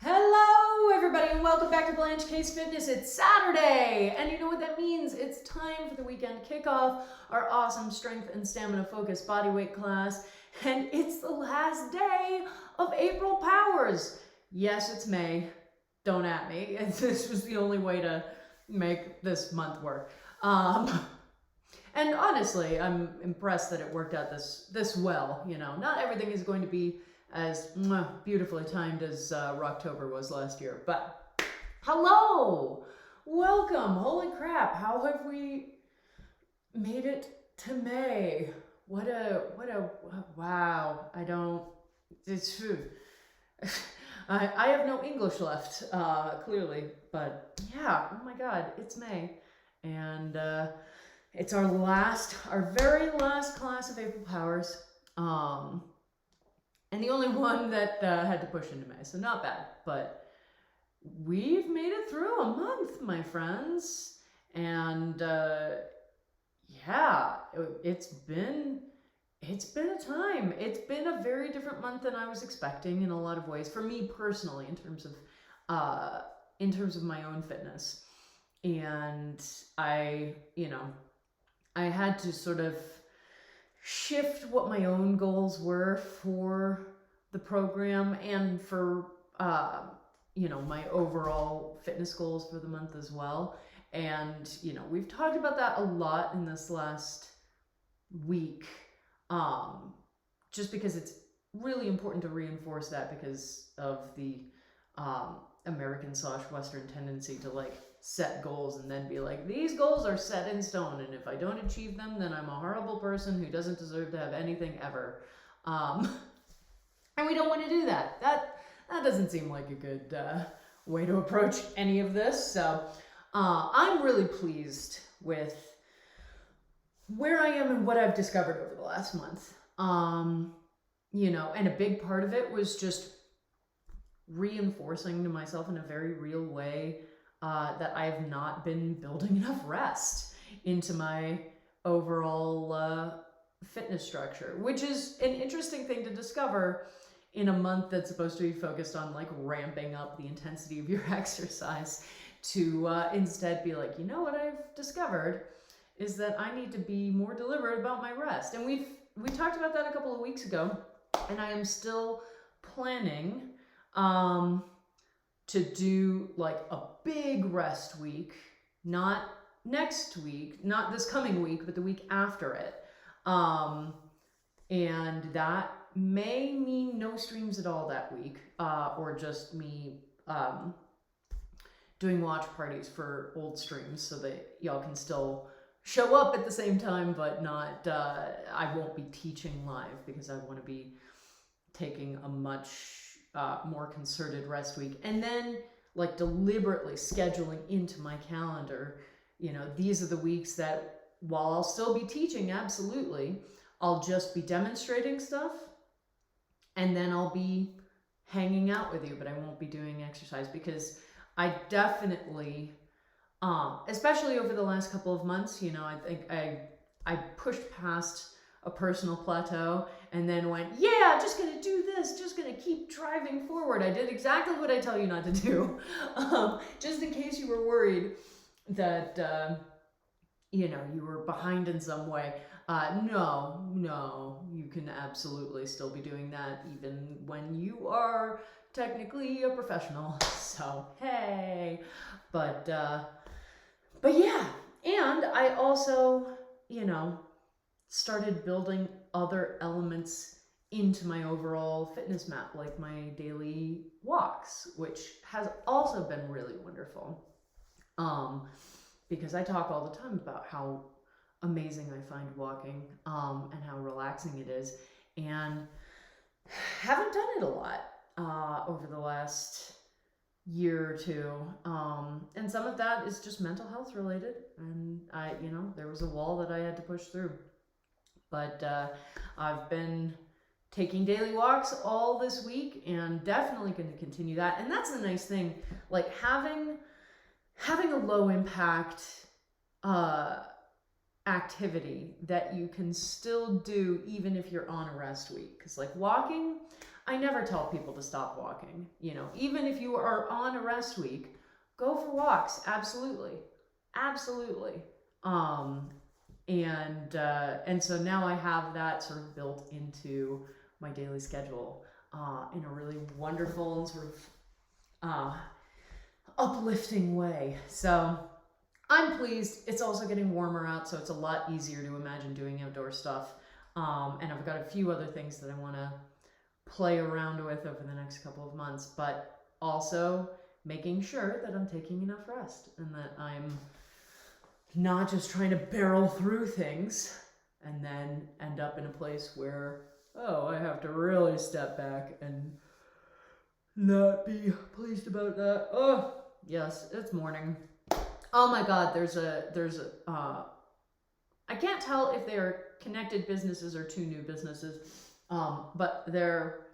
Hello everybody and welcome back to Blanche Fitness. It's Saturday and you know what that means. It's time for the weekend kickoff, our awesome strength and stamina focused bodyweight class, and it's the last day of April Powers. Yes, it's May. Don't at me. This was the only way to make this month work. And honestly, I'm impressed that it worked out this well. You know, not everything is going to be as beautifully timed as Rocktober was last year. But hello, welcome. Holy crap! How have we made it to May? What a wow! I don't. It's food. I have no English left, clearly. But yeah, oh my God, it's May, and it's our very last class of April Powers. And the only one that had to push into May, so not bad. But we've made it through a month, my friends. And yeah, it's been a time. It's been a very different month than I was expecting in a lot of ways. For me personally, in terms of my own fitness. And I had to sort of shift what my own goals were for the program and for my overall fitness goals for the month as well. And we've talked about that a lot in this last week, just because it's really important to reinforce that because of the American/Western tendency to set goals and then be like, these goals are set in stone, and if I don't achieve them, then I'm a horrible person who doesn't deserve to have anything ever. And we don't want to do that. That doesn't seem like a good way to approach any of this. So I'm really pleased with where I am and what I've discovered over the last month. And a big part of it was just reinforcing to myself in a very real way that I have not been building enough rest into my overall fitness structure, which is an interesting thing to discover in a month that's supposed to be focused on ramping up the intensity of your exercise, to instead be like, what I've discovered is that I need to be more deliberate about my rest. And we talked about that a couple of weeks ago, and I am still planning to do a big rest week, not next week, not this coming week, but the week after it. And that may mean no streams at all that week, or just me doing watch parties for old streams so that y'all can still show up at the same time, but not, I won't be teaching live because I want to be taking a much more concerted rest week, and then deliberately scheduling into my calendar, these are the weeks that while I'll still be teaching, absolutely, I'll just be demonstrating stuff, and then I'll be hanging out with you, but I won't be doing exercise, because I definitely, especially over the last couple of months, I think I pushed past a personal plateau and then went, yeah, just gonna do this, just gonna keep driving forward. I did exactly what I tell you not to do, just in case you were worried that you were behind in some way. No, you can absolutely still be doing that even when you are technically a professional. So hey, but yeah, and I also started building other elements into my overall fitness map, like my daily walks, which has also been really wonderful. Because I talk all the time about how amazing I find walking, and how relaxing it is, and haven't done it a lot over the last year or two, and some of that is just mental health related, and there was a wall that I had to push through. But I've been taking daily walks all this week, and definitely going to continue that. And that's the nice thing, having a low impact activity that you can still do even if you're on a rest week. Because walking, I never tell people to stop walking. You know, even if you are on a rest week, go for walks. Absolutely. Absolutely. And so now I have that sort of built into my daily schedule in a really wonderful and sort of uplifting way. So I'm pleased. It's also getting warmer out, so it's a lot easier to imagine doing outdoor stuff. And I've got a few other things that I want to play around with over the next couple of months, but also making sure that I'm taking enough rest and that I'm not just trying to barrel through things and then end up in a place where, oh, I have to really step back and not be pleased about that. Oh, yes, it's morning. Oh my God, there's a I can't tell if they're connected businesses or two new businesses, but there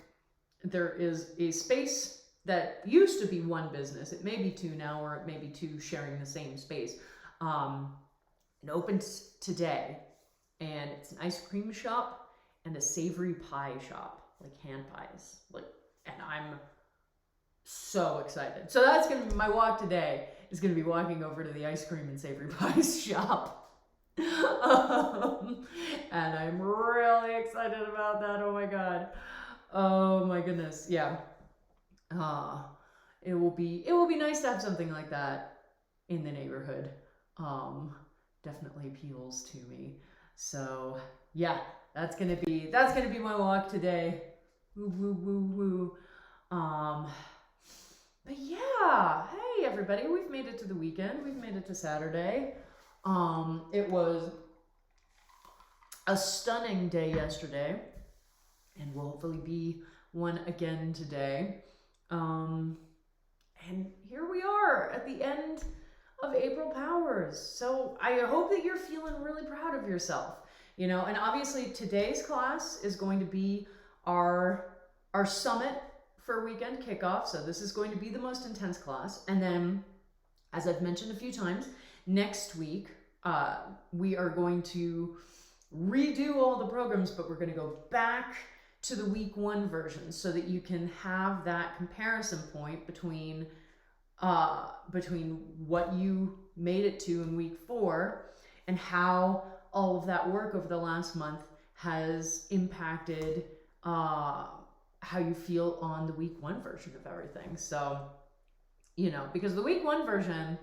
is a space that used to be one business. It may be two now, or it may be two sharing the same space. It opened today, and it's an ice cream shop and a savory pie shop, like hand pies. And I'm so excited. So that's gonna be my walk today. Is gonna be walking over to the ice cream and savory pies shop, and I'm really excited about that. Oh my God. Oh my goodness. Yeah. It will be nice to have something like that in the neighborhood. Definitely appeals to me. So yeah, that's gonna be my walk today. Woo woo woo woo. But yeah, hey everybody, we've made it to the weekend. We've made it to Saturday. It was a stunning day yesterday, and will hopefully be one again today. And here we are at the end of April Powers. So I hope that you're feeling really proud of yourself, you know, and obviously today's class is going to be our summit for weekend kickoff. So this is going to be the most intense class. And then, as I've mentioned a few times, next week, we are going to redo all the programs, but we're going to go back to the week 1 version so that you can have that comparison point between what you made it to in week 4 and how all of that work over the last month has impacted how you feel on the week 1 version of everything. So, you know, because the week 1 version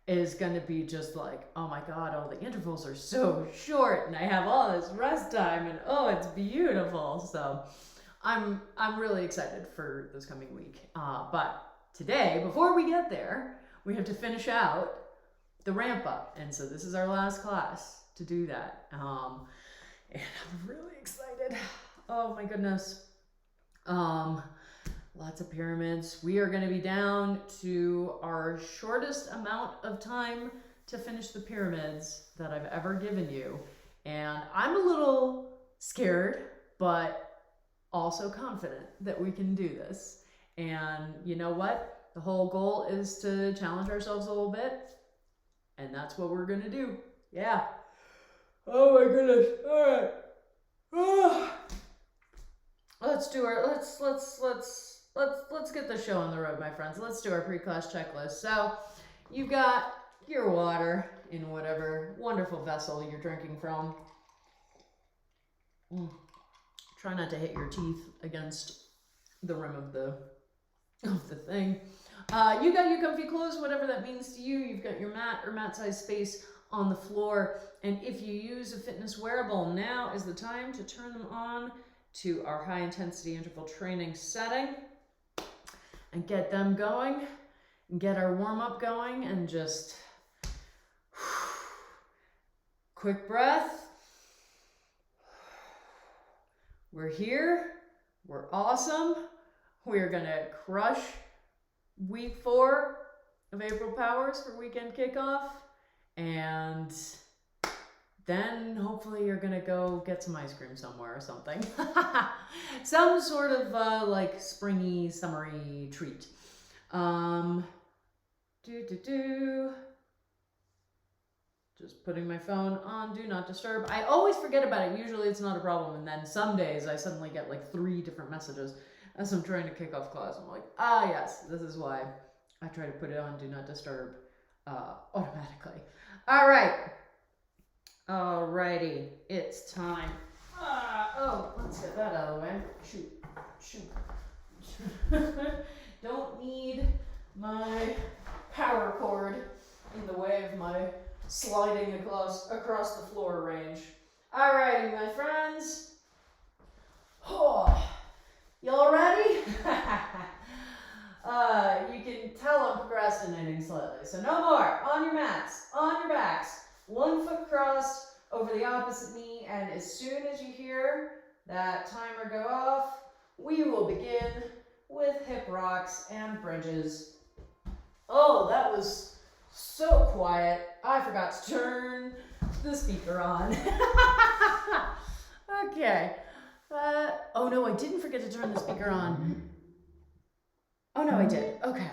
is going to be just like, oh my God, all the intervals are so short and I have all this rest time and oh, it's beautiful. So I'm really excited for this coming week. But today, before we get there, we have to finish out the ramp up. And so this is our last class to do that. And I'm really excited. Oh my goodness. Lots of pyramids. We are going to be down to our shortest amount of time to finish the pyramids that I've ever given you. And I'm a little scared, but also confident that we can do this. And you know what? The whole goal is to challenge ourselves a little bit. And that's what we're going to do. Yeah. Oh my goodness. All right. Oh. Let's get the show on the road, my friends. Let's do our pre-class checklist. So you've got your water in whatever wonderful vessel you're drinking from. Try not to hit your teeth against the rim of the thing. You got your comfy clothes, whatever that means to you. You've got your mat or mat-sized space on the floor. And if you use a fitness wearable, now is the time to turn them on to our high intensity interval training setting and get them going and get our warm up going and just quick breath. We're here. We're awesome. We're gonna crush week 4 of April Powers for weekend kickoff, and then hopefully you're gonna go get some ice cream somewhere or something. Some sort of like springy, summery treat. Just putting my phone on do not disturb. I always forget about it. Usually it's not a problem, and then some days I suddenly get like 3 different messages as I'm trying to kick off class. I'm like, ah, yes, this is why I try to put it on Do Not Disturb automatically. All right. Alrighty, it's time. Let's get that out of the way. Shoot. Don't need my power cord in the way of my sliding across the floor range. Alrighty, my friends. Oh, y'all ready? You can tell I'm procrastinating slightly. So no more. On your mats, on your backs. 1 foot crossed over the opposite knee, and as soon as you hear that timer go off, we will begin with hip rocks and bridges. Oh, that was so quiet. I forgot to turn the speaker on. Okay. Oh no, I didn't forget to turn the speaker on. Oh no, I did. Okay.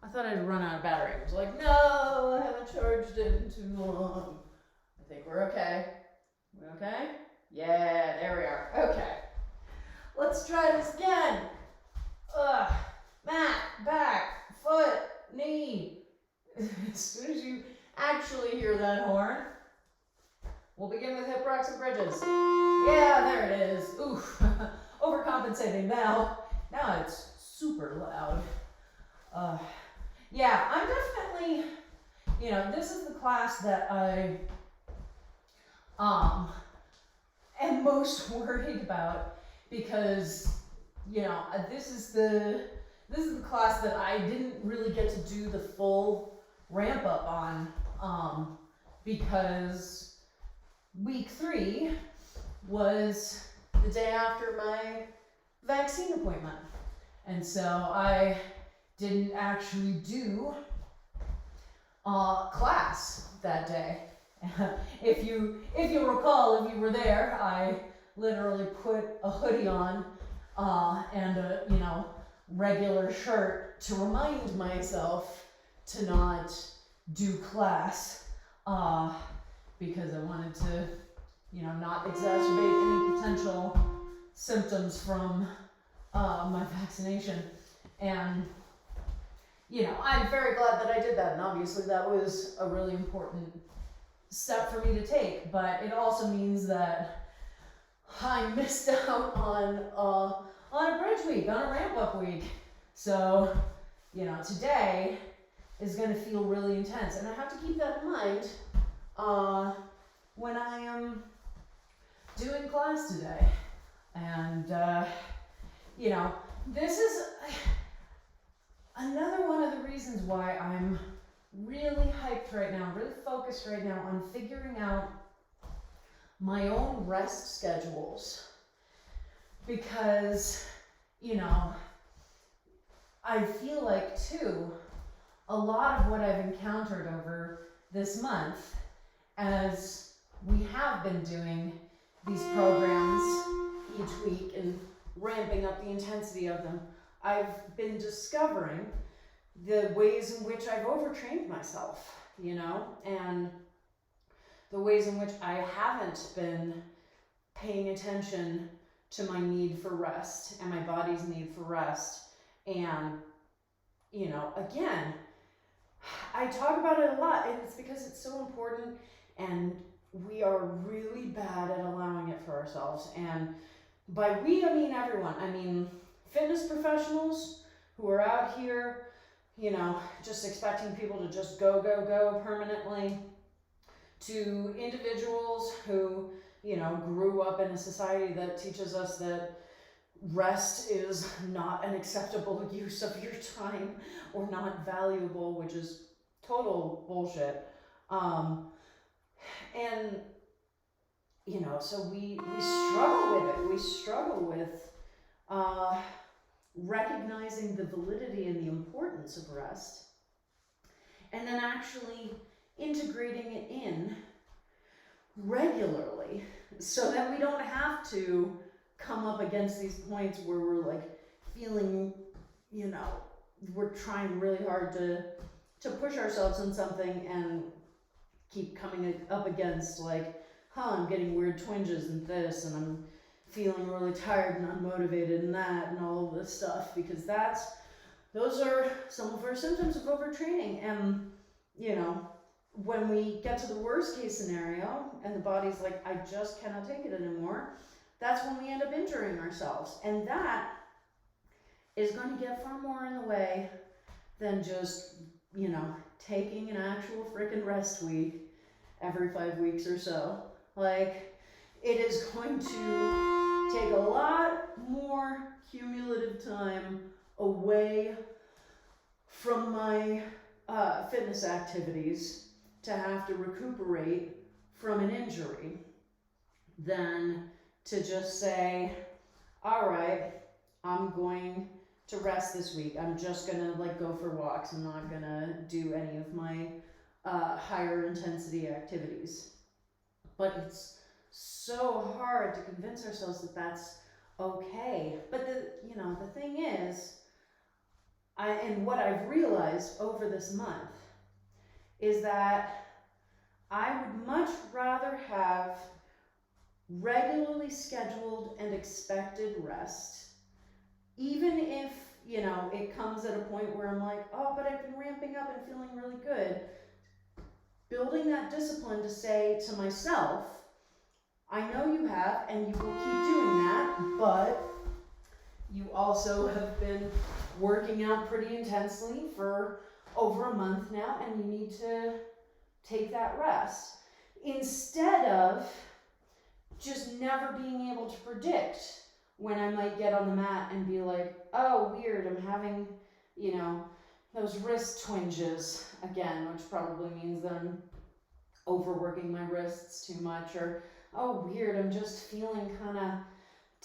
I thought I'd run out of battery. I was like, no, I haven't charged it in too long. I think we're okay. We okay? Yeah, there we are. Okay. Let's try this again. Mat, back, foot, knee. As soon as you actually hear that horn, we'll begin with hip rocks and bridges. Yeah, there it is. Oof. Overcompensating now. Now it's super loud. Yeah, I'm definitely, this is the class that I am most worried about because, this is the class that I didn't really get to do the full ramp up on because week 3 was the day after my vaccine appointment. And so I didn't actually do class that day. If you recall, if you were there, I literally put a hoodie on and a regular shirt to remind myself to not do class because I wanted to not exacerbate any potential symptoms from my vaccination. And I'm very glad that I did that, and obviously that was a really important step for me to take, but it also means that I missed out on a bridge week, on a ramp up week. So, today is going to feel really intense, and I have to keep that in mind when I am doing class today. And, this is another one of the reasons why I'm really hyped right now, really focused right now on figuring out my own rest schedules. Because, I feel like too, a lot of what I've encountered over this month, as we have been doing these programs each week and ramping up the intensity of them, I've been discovering the ways in which I've overtrained myself, and the ways in which I haven't been paying attention to my need for rest and my body's need for rest. And, again, I talk about it a lot, and it's because it's so important, and we are really bad at allowing it for ourselves. And by we, I mean everyone. I mean fitness professionals who are out here, just expecting people to just go permanently, to individuals who, grew up in a society that teaches us that rest is not an acceptable use of your time or not valuable, which is total bullshit. And, so we struggle with it. We struggle with recognizing the validity and the importance of rest, and then actually integrating it in regularly so that we don't have to come up against these points where we're like feeling, we're trying really hard to push ourselves in something and keep coming up against like, I'm getting weird twinges and this, and I'm feeling really tired and unmotivated and that and all of this stuff, because those are some of our symptoms of overtraining. And you know, when we get to the worst case scenario and the body's like, I just cannot take it anymore, that's when we end up injuring ourselves. And that is going to get far more in the way than just, you know, taking an actual freaking rest week every 5 weeks or so. Like, it is going to take a lot more cumulative time away from my fitness activities to have to recuperate from an injury than to just say, all right, I'm going to rest this week. I'm just gonna like go for walks. I'm not gonna do any of my higher intensity activities. But it's so hard to convince ourselves that that's okay. But the thing is, and what I've realized over this month is that I would much rather have regularly scheduled and expected rest, even if, you know, it comes at a point where I'm like, oh, but I've been ramping up and feeling really good. Building that discipline to say to myself, I know you have, and you will keep doing that, but you also have been working out pretty intensely for over a month now, and you need to take that rest. Instead of just never being able to predict when I might get on the mat and be like, oh, weird, I'm having, you know, those wrist twinges again, which probably means that I'm overworking my wrists too much, or, oh, weird, I'm just feeling kind of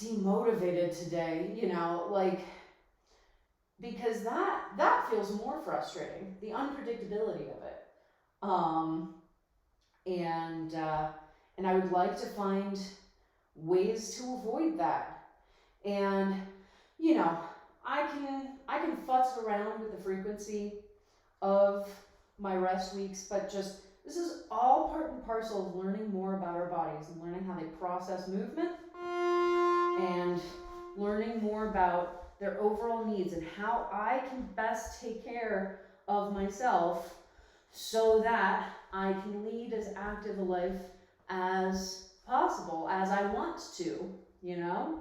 demotivated today, you know, like, because that feels more frustrating, the unpredictability of it. And I would like to find ways to avoid that. And, you know, I can futz around with the frequency of my rest weeks, but just, this is all part and parcel of learning more about our bodies and learning how they process movement and learning more about their overall needs and how I can best take care of myself so that I can lead as active a life as possible, as I want to, you know?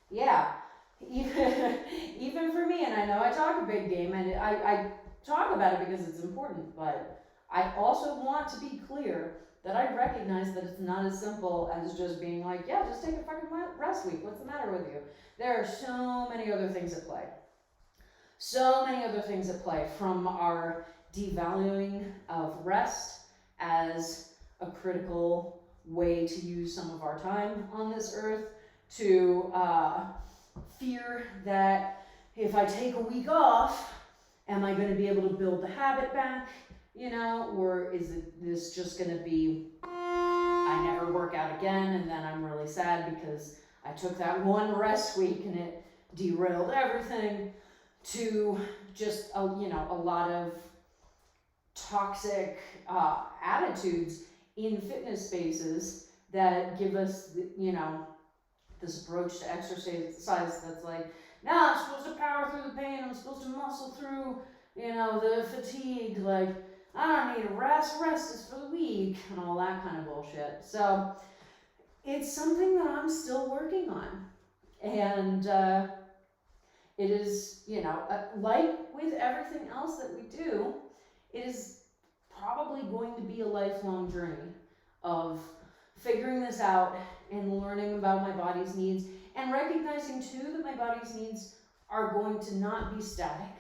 Yeah, even for me, and I know I talk a big game, and I talk about it because it's important, but I also want to be clear that I recognize that it's not as simple as just being like, yeah, just take a fucking rest week. What's the matter with you? There are so many other things at play. So many other things at play, from our devaluing of rest as a critical way to use some of our time on this earth, to fear that if I take a week off, am I going to be able to build the habit back, you know, or is this just going to be, I never work out again, and then I'm really sad because I took that one rest week and it derailed everything, to just a lot of toxic attitudes in fitness spaces that give us, this approach to exercise that's like, I'm supposed to power through the pain, I'm supposed to muscle through, the fatigue, like, I don't need a rest is for the weak, and all that kind of bullshit. So it's something that I'm still working on. And it is, like with everything else that we do, it is probably going to be a lifelong journey of figuring this out and learning about my body's needs, and recognizing too that my body's needs are going to not be static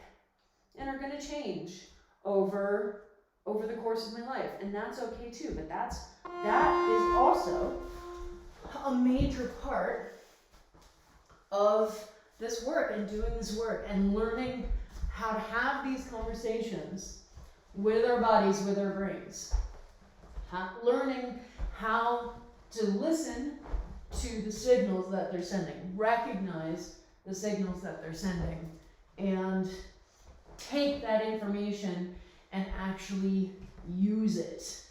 and are going to change over the course of my life, and that's okay too. But that is also a major part of this work, and doing this work and learning how to have these conversations with our bodies, with our brains, learning how to listen to the signals that they're sending, recognize the signals that they're sending, and take that information and actually use it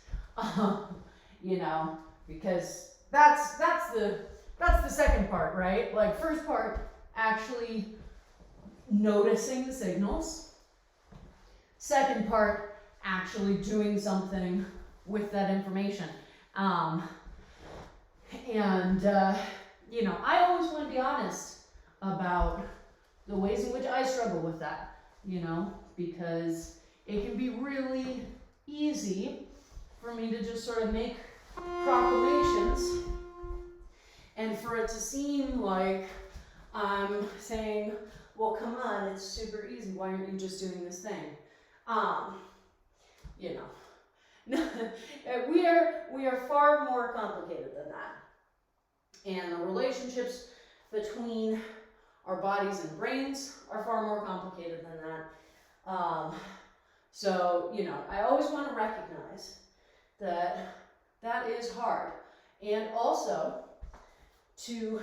you know, because that's the second part, right? Like first part, actually noticing the signals. Second part, actually doing something with that information. You know, I always want to be honest about the ways in which I struggle with that, you know, because it can be really easy for me to just sort of make proclamations and for it to seem like I'm saying, well, come on, it's super easy. Why aren't you just doing this thing? You know, we are far more complicated than that. And the relationships between our bodies and brains are far more complicated than that. So, you know, I always want to recognize that that is hard. And also to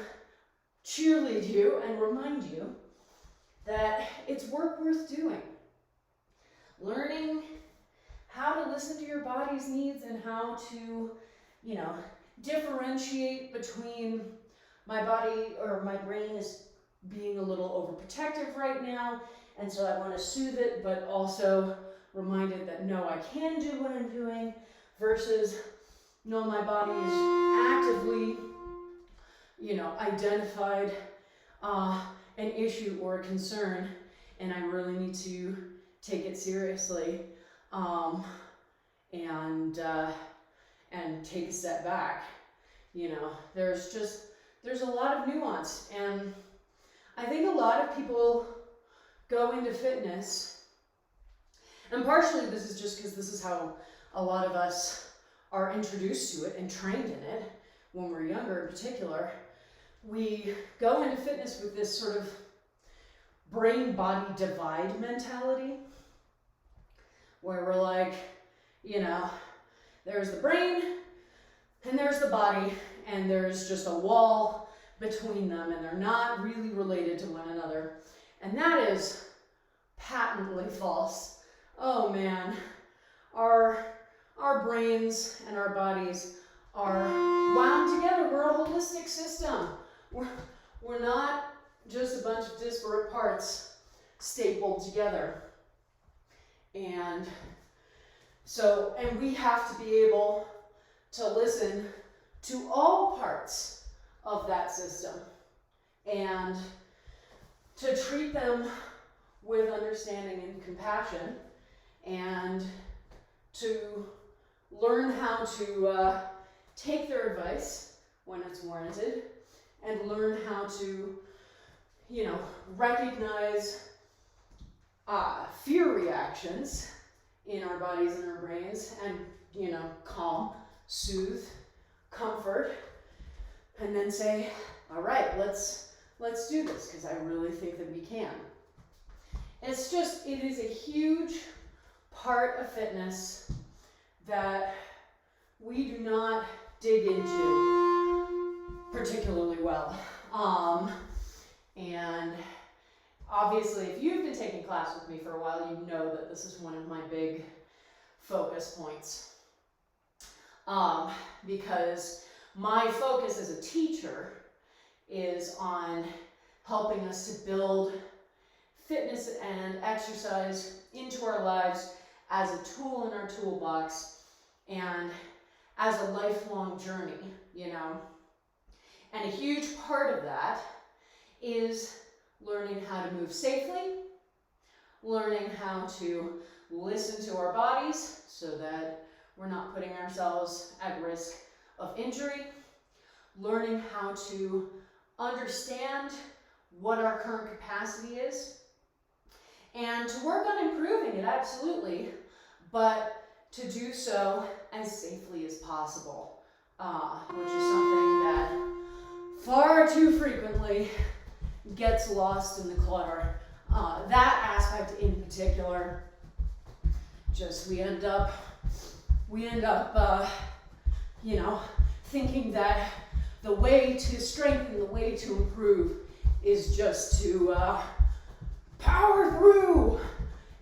cheerlead you and remind you that it's work worth doing. Learning how to listen to your body's needs and how to, you know, differentiate between my body or my brain is being a little overprotective right now, and so I want to soothe it, but also remind it that no, I can do what I'm doing, versus no, my body is actively, you know, identified an issue or a concern, and I really need to take it seriously, and take a step back. You know, there's a lot of nuance, and I think a lot of people go into fitness, and partially this is just because this is how a lot of us are introduced to it and trained in it when we're younger in particular. We go into fitness with this sort of brain-body divide mentality, where we're like, you know, there's the brain and there's the body, and there's just a wall between them, and they're not really related to one another. And that is patently false. Oh man, our brains and our bodies are wound together. We're a holistic system. We're not just a bunch of disparate parts stapled together. And we have to be able to listen to all parts of that system and to treat them with understanding and compassion, and to learn how to take their advice when it's warranted, and learn how to, you know, recognize fear reactions in our bodies and our brains, and, you know, calm, soothe, comfort, and then say, all right, let's do this, because I really think that we can. It is a huge part of fitness that we do not dig into particularly well. And obviously, if you've been taking class with me for a while, you know that this is one of my big focus points. Because my focus as a teacher is on helping us to build fitness and exercise into our lives as a tool in our toolbox and as a lifelong journey, you know. And a huge part of that is learning how to move safely, learning how to listen to our bodies so that we're not putting ourselves at risk of injury, learning how to understand what our current capacity is, and to work on improving it, absolutely, but to do so as safely as possible, which is something that far too frequently gets lost in the clutter. That aspect in particular, just we end up, you know, thinking that the way to strengthen, the way to improve is just to power through.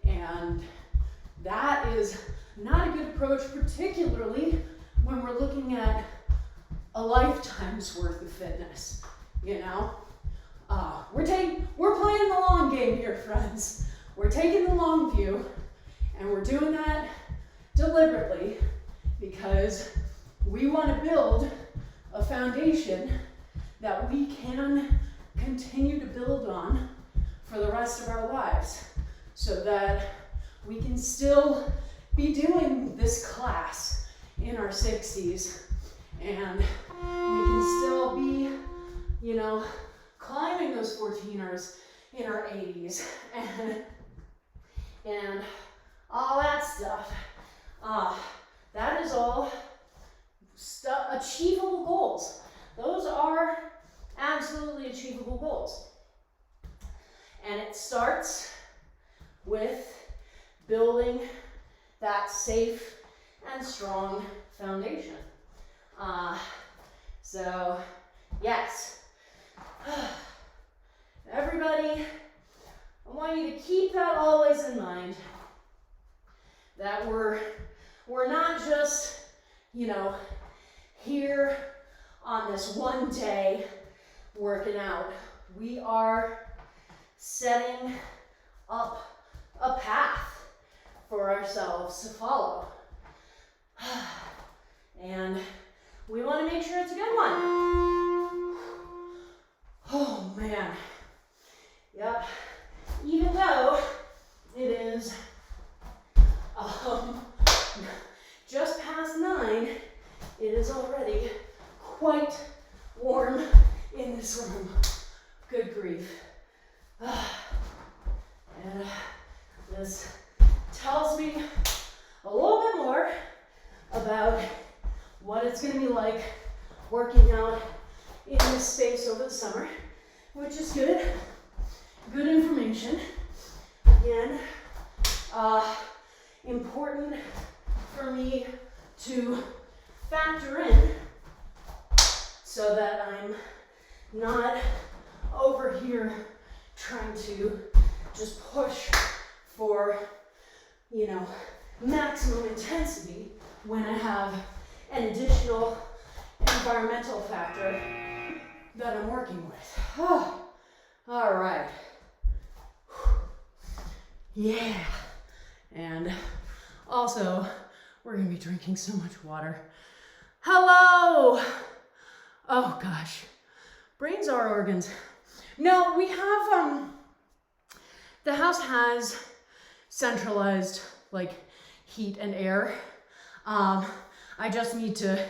And that is not a good approach, particularly when we're looking at a lifetime's worth of fitness, you know? We're playing the long game here, friends. We're taking the long view, and we're doing that deliberately because we want to build a foundation that we can continue to build on for the rest of our lives so that we can still be doing this class in our 60s and we can still be, you know, climbing those 14ers in our 80s and all that stuff. That is all achievable goals. Those are absolutely achievable goals. And it starts with building that safe and strong foundation. So, yes. Everybody, I want you to keep that always in mind. That we're not just, you know, here on this one day working out. We are setting up a path for ourselves to follow. And we want to make sure it's a good one. Oh man. Yep. Even though it is just past 9, it is already quite warm in this room. Good grief. And this tells me a little bit more about what it's going to be like working out in this space over the summer, which is good. Good information. Again, important for me to factor in so that I'm not over here trying to just push for, you know, maximum intensity when I have an additional environmental factor that I'm working with. Oh, all right. Yeah. And also, we're going to be drinking so much water. Hello! Oh gosh. Brains are organs. No, we have, the house has centralized, like, heat and air. I just need to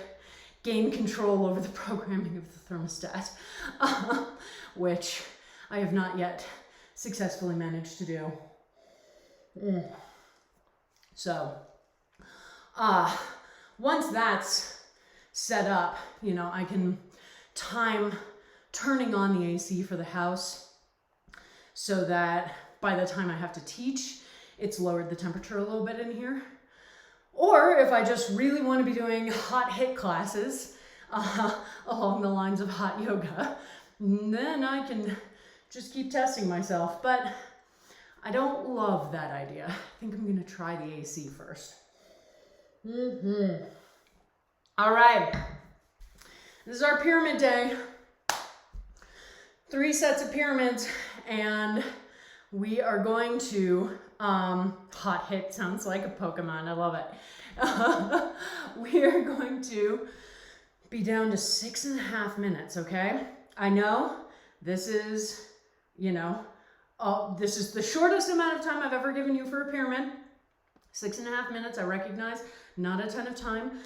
gain control over the programming of the thermostat, which I have not yet successfully managed to do. So, once that's set up, you know, I can time turning on the AC for the house so that by the time I have to teach, it's lowered the temperature a little bit in here. Or if I just really want to be doing hot HIIT classes along the lines of hot yoga, then I can just keep testing myself. But I don't love that idea. I think I'm going to try the AC first. All right. This is our pyramid day. 3 sets of pyramids, and we are going to, hot HIIT sounds like a Pokemon, I love it. We are going to be down to 6.5 minutes, okay? I know this is, you know, this is the shortest amount of time I've ever given you for a pyramid. 6.5 minutes, I recognize, not a ton of time,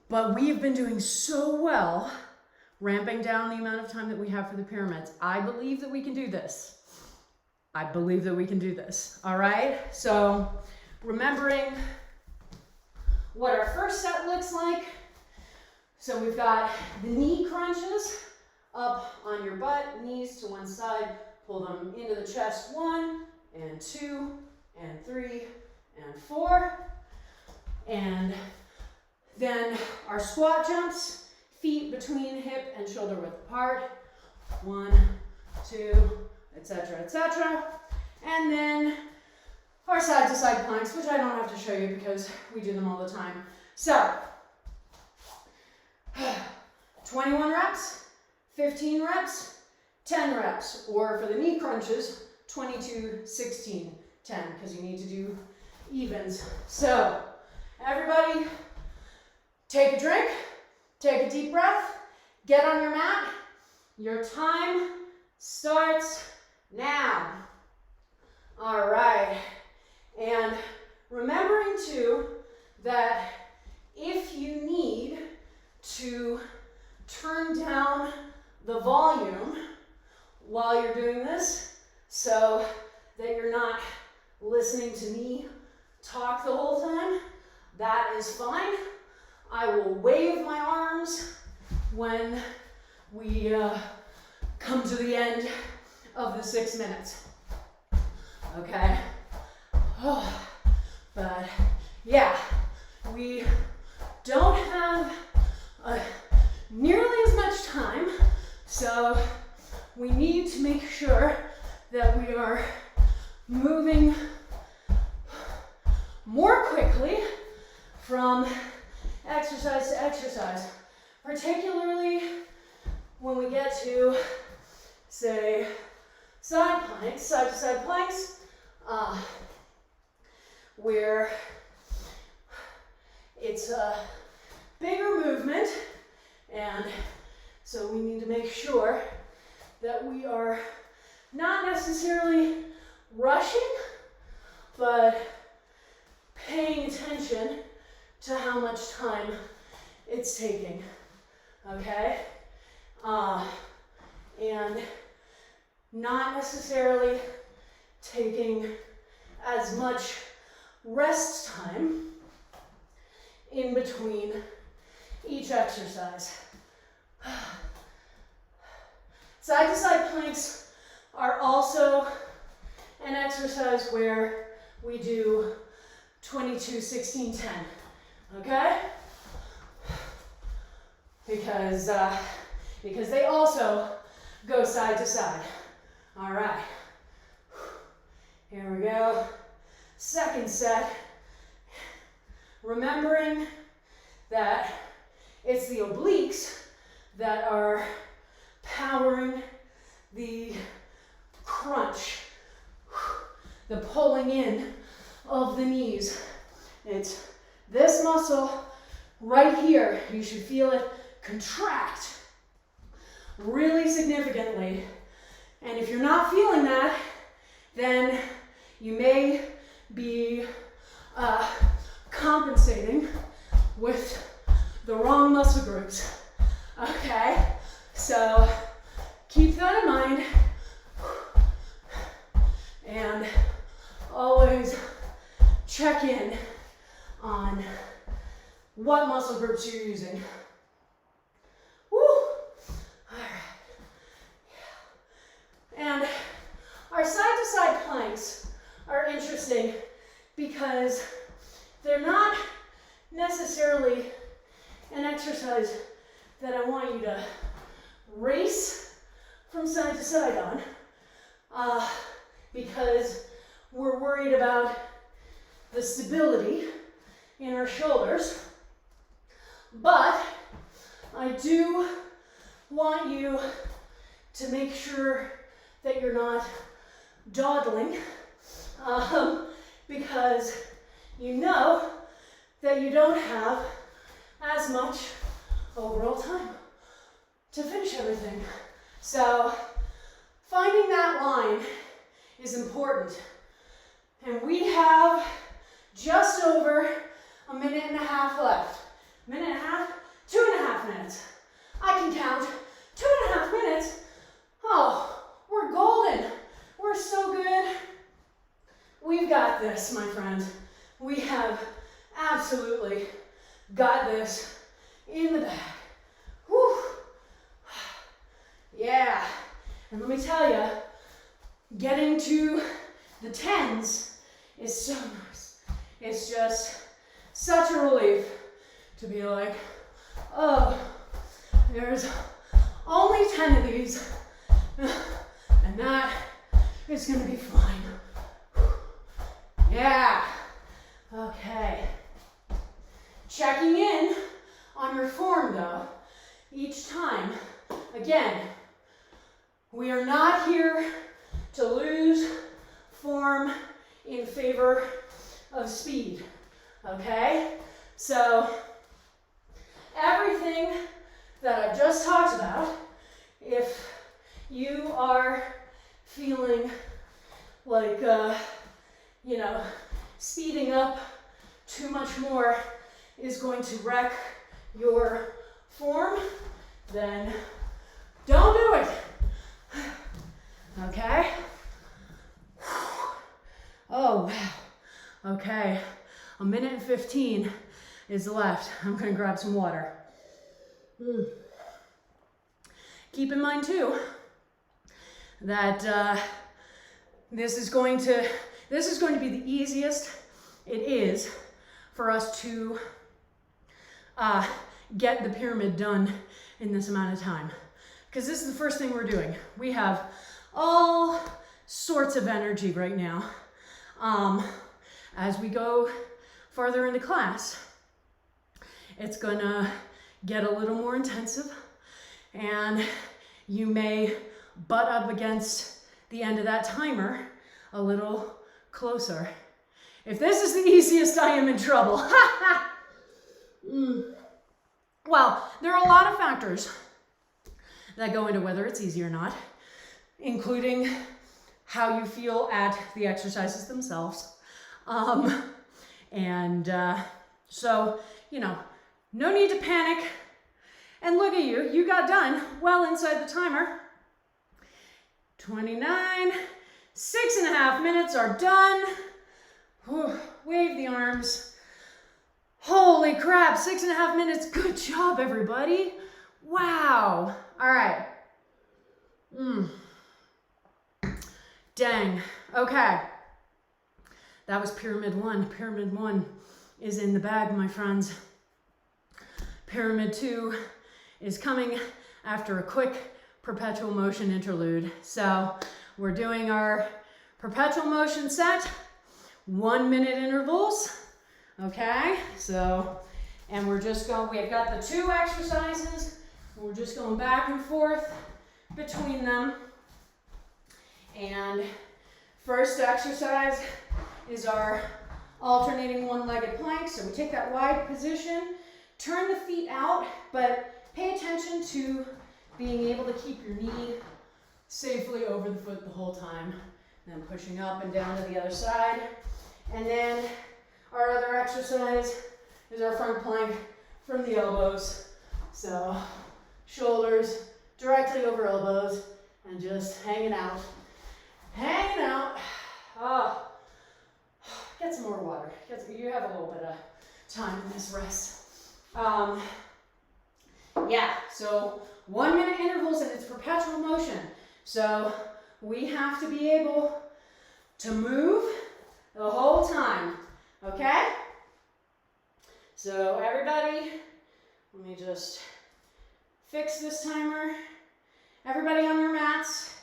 but we've been doing so well ramping down the amount of time that we have for the pyramids. I believe that we can do this. I believe that we can do this, all right? So remembering what our first set looks like. So we've got the knee crunches up on your butt, knees to one side, pull them into the chest, 1 and 2 and 3 and 4. And then our squat jumps, feet between hip and shoulder width apart, 1, 2, etc., etc. And then our side to side planks, which I don't have to show you because we do them all the time. So 21 reps, 15 reps, 10 reps, or for the knee crunches, 22, 16, 10, because you need to do evens. So, everybody, take a drink, take a deep breath, get on your mat. Your time starts now. All right, and remembering too that if you need to turn down the volume while you're doing this so that you're not listening to me talk the whole time, that is fine. I will wave my arms when we come to the end of the 6 minutes. Okay? Oh, but yeah, we don't have nearly as much time, so we need to make sure that we are moving more quickly from exercise to exercise, particularly when we get to, say, side planks, side-to-side planks, where it's a bigger movement, and so we need to make sure that we are not necessarily rushing, but paying attention to how much time it's taking, okay? And not necessarily taking as much rest time in between each exercise. Side-to-side planks are also an exercise where we do 22, 16, 10, okay? Because they also go side to side. All right, here we go. Second set, remembering that it's the obliques that are powering the crunch, the pulling in of the knees. It's this muscle right here. You should feel it contract really significantly. And if you're not feeling that, then you may be compensating with the wrong muscle groups. Okay, so keep that in mind, and always check in on what muscle groups you're using. Woo! All right. Yeah. And our side-to-side planks are interesting because they're not necessarily an exercise that I want you to race from side to side on, because we're worried about the stability in our shoulders. But I do want you to make sure that you're not dawdling, because you know that you don't have as much overall time to finish everything. So finding that line is important. And we have just over a minute and a half left. Minute and a half, 2.5 minutes. I can count 2.5 minutes. Oh, we're golden. We're so good. We've got this, my friend. We have absolutely got this in the bag. Whew. Yeah. And let me tell you, getting to the 10s is so nice. It's just such a relief to be like, oh, there's only 10 of these, and that is gonna be fine. Yeah. Okay. Checking in on your form though. Again, we are not here to lose form in favor of speed, okay? So everything that I've just talked about, if you are feeling like, you know, speeding up too much more is going to wreck your form, then don't do it. Okay? Oh, wow. Okay. 1 minute and 15 is left. I'm going to grab some water. Keep in mind, too, that this is going to be the easiest it is for us to get the pyramid done in this amount of time. Because this is the first thing we're doing. We have all sorts of energy right now. As we go farther into class, it's gonna get a little more intensive, and you may butt up against the end of that timer a little closer. If this is the easiest, I am in trouble. Well, there are a lot of factors that go into whether it's easy or not, including how you feel at the exercises themselves. So, you know, no need to panic. And look at you, you got done well inside the timer. 29, 6.5 minutes are done. Whew, wave the arms. Holy crap, 6.5 minutes. Good job, everybody. Wow. All right. Dang. Okay. That was Pyramid 1. Pyramid 1 is in the bag, my friends. Pyramid 2 is coming after a quick perpetual motion interlude. So we're doing our perpetual motion set, 1 minute intervals. Okay, so, and we've got the 2 exercises. We're just going back and forth between them. And first exercise is our alternating one-legged plank. So we take that wide position, turn the feet out, but pay attention to being able to keep your knee safely over the foot the whole time. Then pushing up and down to the other side. And then our other exercise is our front plank from the elbows. So shoulders directly over elbows and just hanging out. Hanging out. Oh, get some more water. You have a little bit of time in this rest. Yeah, so 1 minute intervals and it's perpetual motion. So we have to be able to move the whole time, okay? So everybody, let me just fix this timer. Everybody on your mats.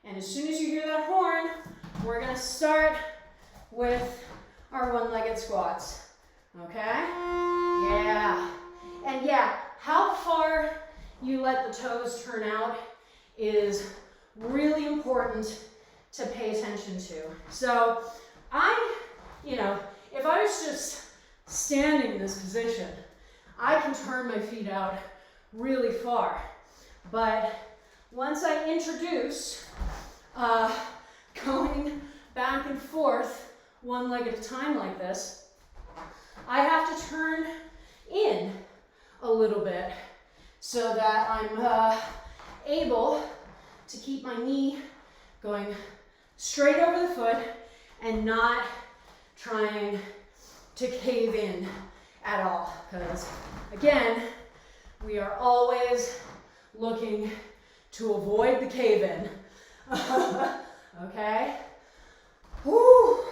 And as soon as you hear that horn, we're gonna start with our one-legged squats, okay? Yeah, and yeah, how far you let the toes turn out is really important to pay attention to. So if I was just standing in this position, I can turn my feet out really far. But once I introduce going back and forth one leg at a time like this, I have to turn in a little bit so that I'm able to keep my knee going straight over the foot and not trying to cave in at all. Because again, we are always looking to avoid the cave-in. Okay? Whew.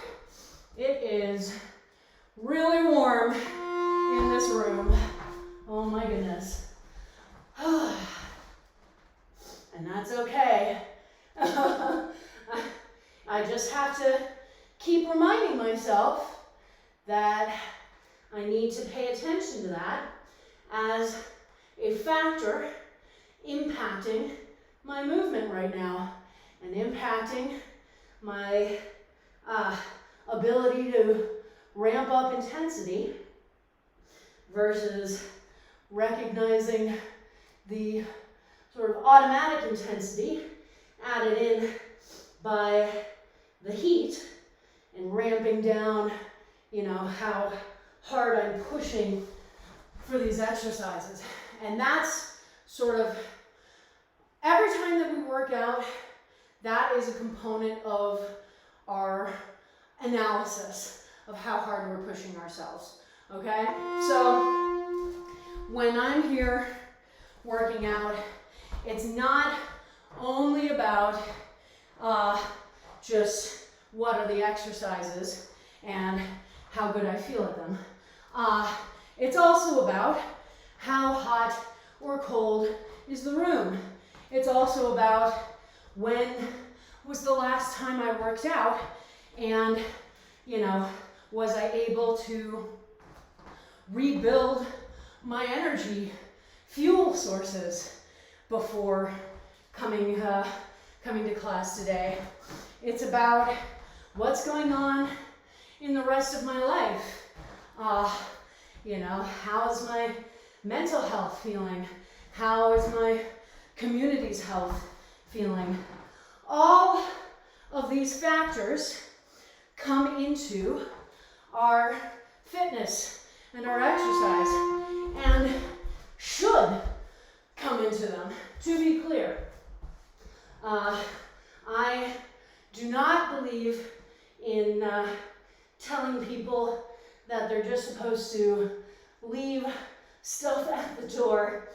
It is really warm in this room. Oh my goodness. And that's okay. I just have to keep reminding myself that I need to pay attention to that as a factor impacting my movement right now and impacting my ability to ramp up intensity versus recognizing the sort of automatic intensity added in by the heat and ramping down, you know, how hard I'm pushing for these exercises. And that's sort of, every time that we work out, that is a component of our analysis of how hard we're pushing ourselves, okay? So when I'm here working out, it's not only about just what are the exercises and how good I feel at them. It's also about how hot or cold is the room. It's also about when was the last time I worked out, and, you know, was I able to rebuild my energy fuel sources before coming to class today. It's about what's going on in the rest of my life. You know, how's my mental health feeling? How is my community's health feeling? All of these factors come into our fitness and our exercise, and should come into them, to be clear. I do not believe in telling people that they're just supposed to leave stuff at the door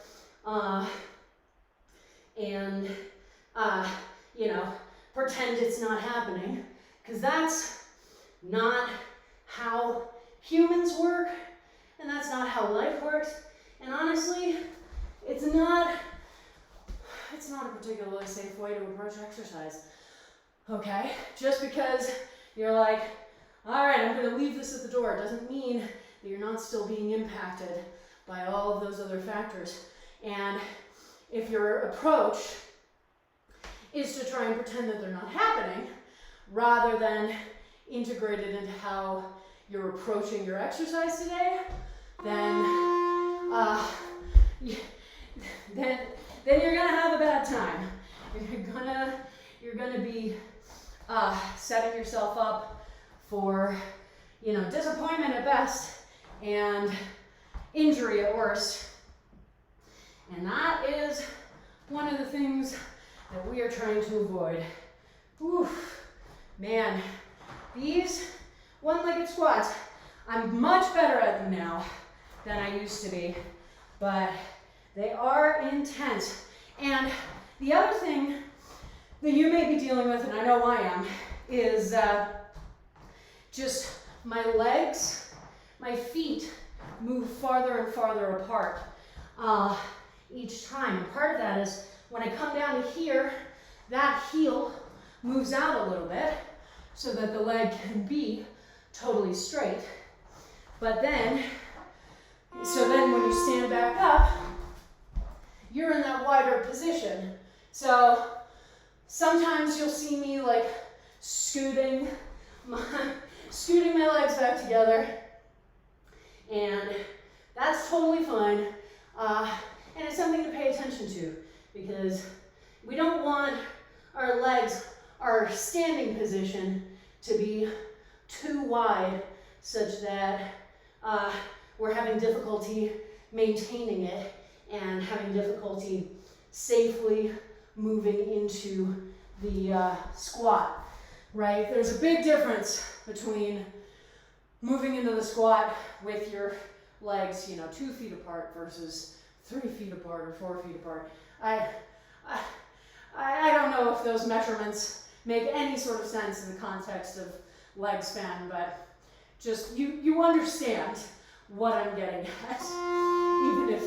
and you know, pretend it's not happening, because that's not how humans work, and that's not how life works. And honestly, it's not a particularly safe way to approach exercise. Okay? Just because you're like, all right, I'm going to leave this at the door, doesn't mean that you're not still being impacted by all of those other factors. And if your approach is to try and pretend that they're not happening, rather than integrate it into how you're approaching your exercise today, then you're gonna have a bad time. You're gonna be setting yourself up for, you know, disappointment at best and injury at worst. And that is one of the things that we are trying to avoid. Oof, man, these one-legged squats, I'm much better at them now than I used to be, but they are intense. And the other thing that you may be dealing with, and I know I am, is just my legs, my feet move farther and farther apart each time. And part of that is when I come down to here, that heel moves out a little bit so that the leg can be totally straight. But then, so then when you stand back up, you're in that wider position. So sometimes you'll see me like scooting my legs back together, and that's totally fine. And it's something to pay attention to, because we don't want our legs, our standing position, to be too wide such that we're having difficulty maintaining it and having difficulty safely moving into the squat, right? There's a big difference between moving into the squat with your legs, 2 feet apart versus 3 feet apart or 4 feet apart. I don't know if those measurements make any sort of sense in the context of leg span, but just you understand what I'm getting at, even if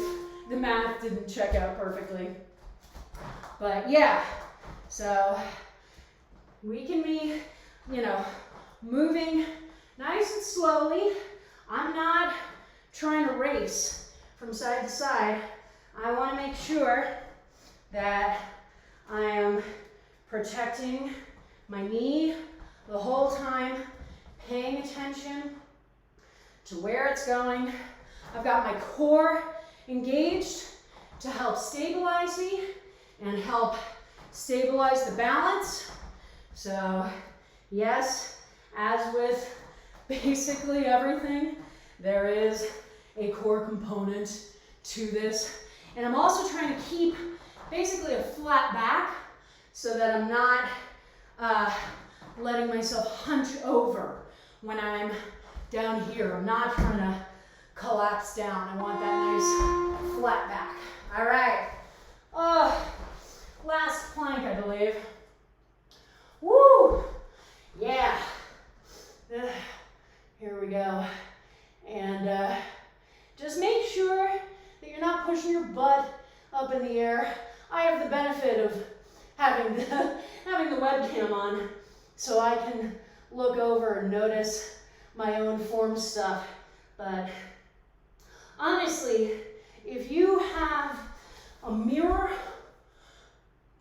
the math didn't check out perfectly. But yeah, so we can be, moving nice and slowly. I'm not trying to race from side to side. I want to make sure that I am protecting my knee the whole time, paying attention to where it's going. I've got my core engaged to help stabilize me and help stabilize the balance. So yes, as with basically everything, there is a core component to this. And I'm also trying to keep basically a flat back so that I'm not letting myself hunch over when I'm down here. I'm not trying to collapse down. I want that nice flat back. All right. Last plank, I believe. Woo! Yeah. Here we go. And just make sure that you're not pushing your butt up in the air. I have the benefit of having the webcam on, so I can look over and notice my own form stuff. But honestly, if you have a mirror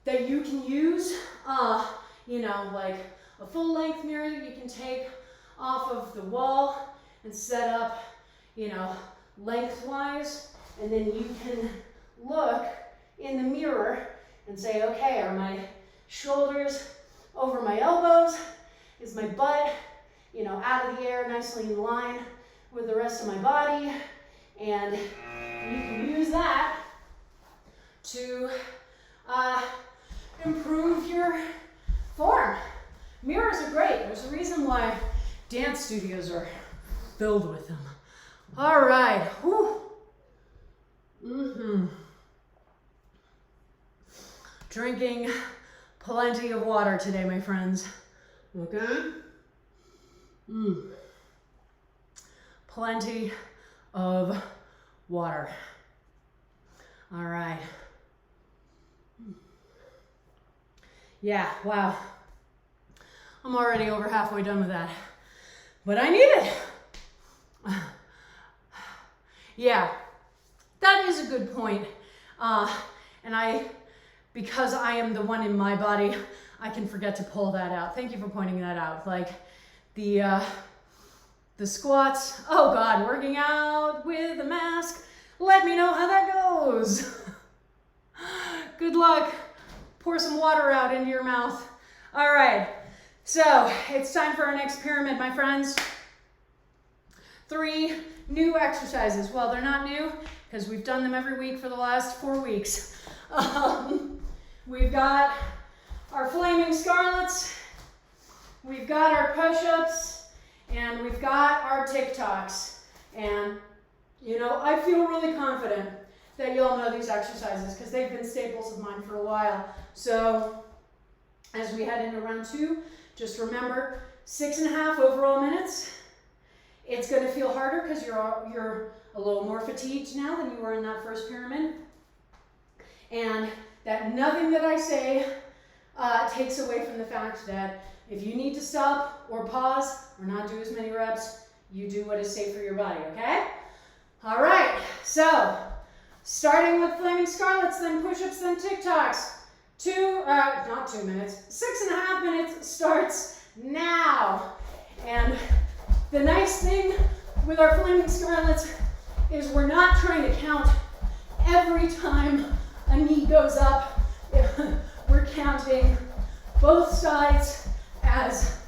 that you can use, you know, like a full-length mirror you can take off of the wall and set up, you know, lengthwise, and then you can look in the mirror and say, okay, are my shoulders over my elbows? Is my butt, you know, out of the air, nicely in line with the rest of my body? And you can use that to improve your form. Mirrors are great. There's a reason why dance studios are filled with them. All right. Whew. Drinking plenty of water today, my friends. Okay? Plenty of water. All right. Yeah, wow. I'm already over halfway done with that. But I need it. Yeah, that is a good point. And because I am the one in my body, I can forget to pull that out. Thank you for pointing that out. Like the squats, oh God, working out with a mask. Let me know how that goes. Good luck. Pour some water out into your mouth. All right, so it's time for our next pyramid, my friends. 3 new exercises. Well, they're not new because we've done them every week for the last 4 weeks. We've got our flaming scarlets, we've got our push-ups, and we've got our TikToks. And, you know, I feel really confident that you all know these exercises because they've been staples of mine for a while. So as we head into round 2, just remember 6.5 overall minutes. It's going to feel harder because you're a little more fatigued now than you were in that first pyramid. And that nothing that I say takes away from the fact that if you need to stop or pause or not do as many reps, you do what is safe for your body, okay? All right, so starting with flaming scarlets, then push-ups, then TikToks. Not 2 minutes, 6.5 minutes starts now. And the nice thing with our flaming scarlets is we're not trying to count every time a knee goes up. We're counting both sides as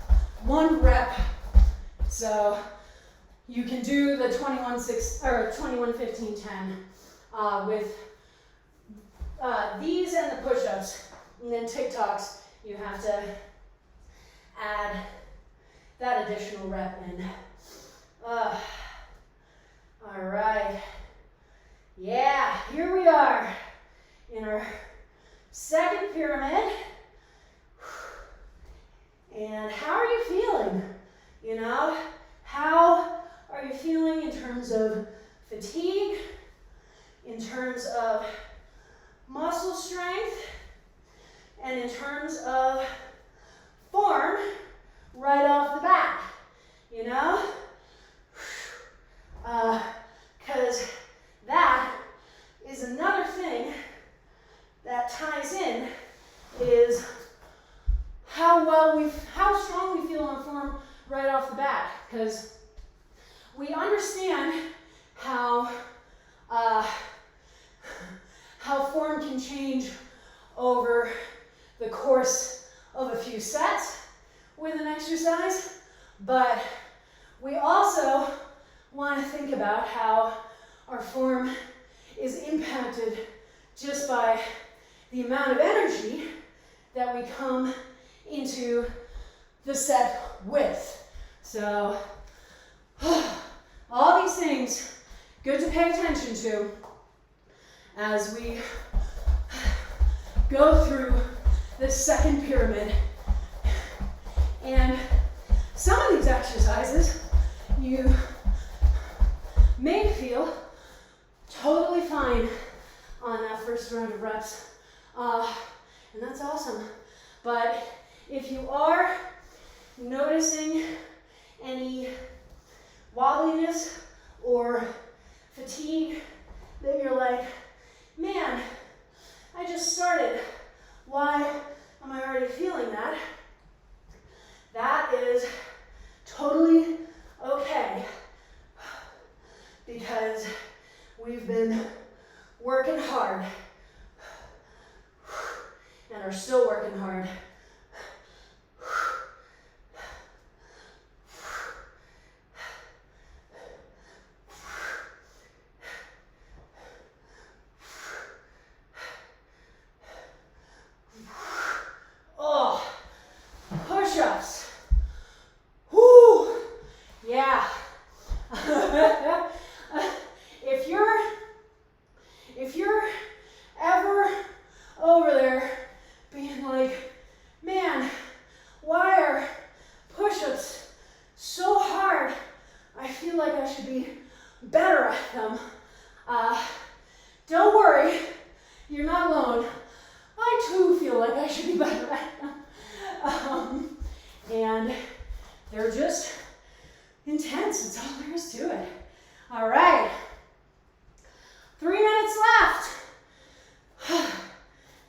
1 rep. So you can do the 21-6 or 21-15-10 with these and the push-ups, and then TikToks. You have to add that additional rep in. All right. Yeah, here we are in our second pyramid. And how are you feeling? You know, how are you feeling in terms of fatigue, in terms of muscle strength, and in terms of form right off the bat, you know? Because that is another thing that ties our form is impacted just by the amount of energy that we come into the set with. So all these things, good to pay attention to as we go through this second pyramid. And some of these exercises you may feel totally fine on that first round of reps, and that's awesome. But if you are noticing any wobbliness or fatigue, that you're like, man, I just started, why am I already feeling that? That is totally okay, because we've been working hard and are still working hard. Oh, push-ups. Whoo, yeah. If you're ever over there being like, man, why are push-ups so hard? I feel like I should be better at them. Don't worry, you're not alone. I too feel like I should be better at them. And they're just intense, that's all there is to it. All right, 3 minutes left.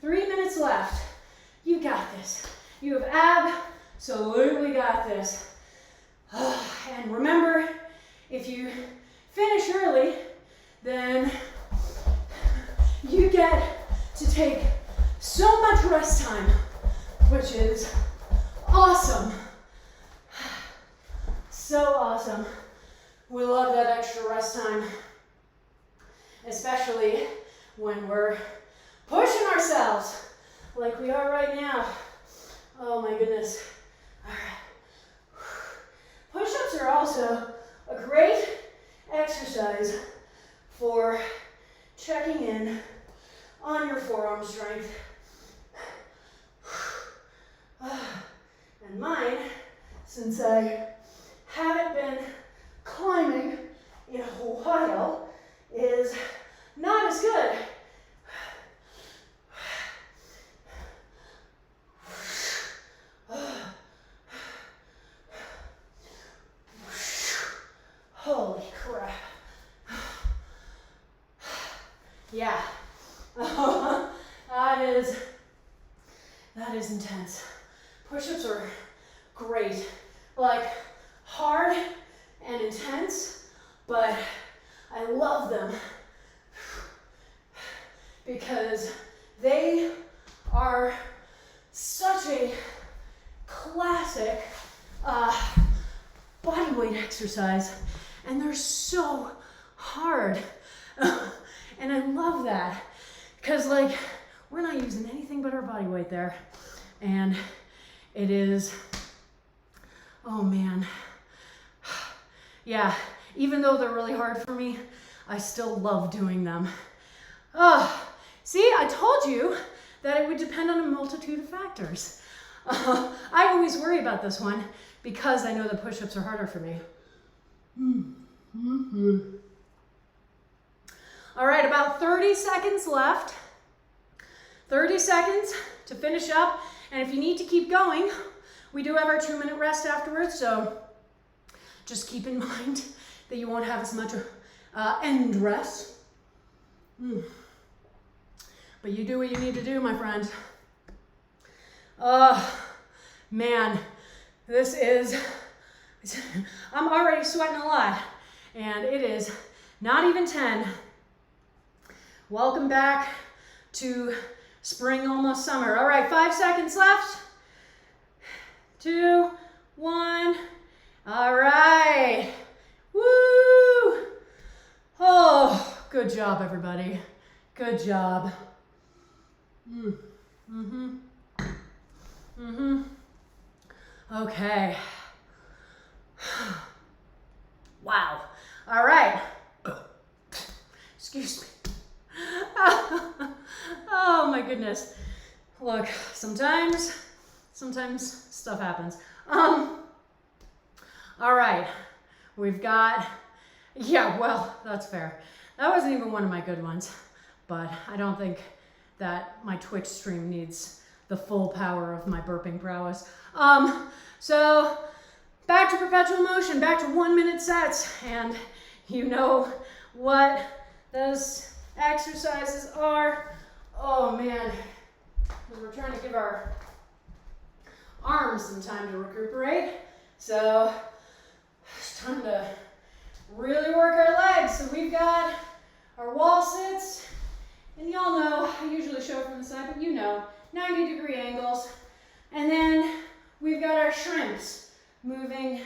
3 minutes left. You got this. You have absolutely got this. And remember, if you finish early, then you get to take so much rest time, which is awesome. So awesome. We love that extra rest time, especially when we're pushing ourselves like we are right now. Oh my goodness. All right. Push-ups are also a great exercise for checking in on your forearm strength. And mine, since I haven't been climbing in a while, is not as good. Holy crap. Yeah. That is intense. Push-ups are great. Like, hard and intense, but I love them because they are such a classic body weight exercise, and they're so hard. And I love that because, like, we're not using anything but our body weight there, and it is, oh man. Yeah, even though they're really hard for me, I still love doing them. See, I told you that it would depend on a multitude of factors. I always worry about this one because I know the push-ups are harder for me. All right, about 30 seconds left. 30 seconds to finish up. And if you need to keep going, we do have our 2-minute rest afterwards, so just keep in mind that you won't have as much end rest. But you do what you need to do, my friend. Man, this is, I'm already sweating a lot, and it is not even 10. Welcome back to spring, almost summer. All right, 5 seconds left. 2, 1. All right. Woo! Oh, Good job, everybody. Good job. Okay. Wow. All right. Excuse me. Oh my goodness. Look, sometimes stuff happens. All right. We've got, yeah, well, that's fair. That wasn't even one of my good ones, but I don't think that my Twitch stream needs the full power of my burping prowess. So back to perpetual motion, back to 1 minute sets, and you know what those exercises are. Oh man, we're trying to give our arms some time to recuperate. So it's time to really work our legs. So we've got our wall sits, and y'all know, I usually show it from the side, but you know, 90-degree angles. And then we've got our shrimps moving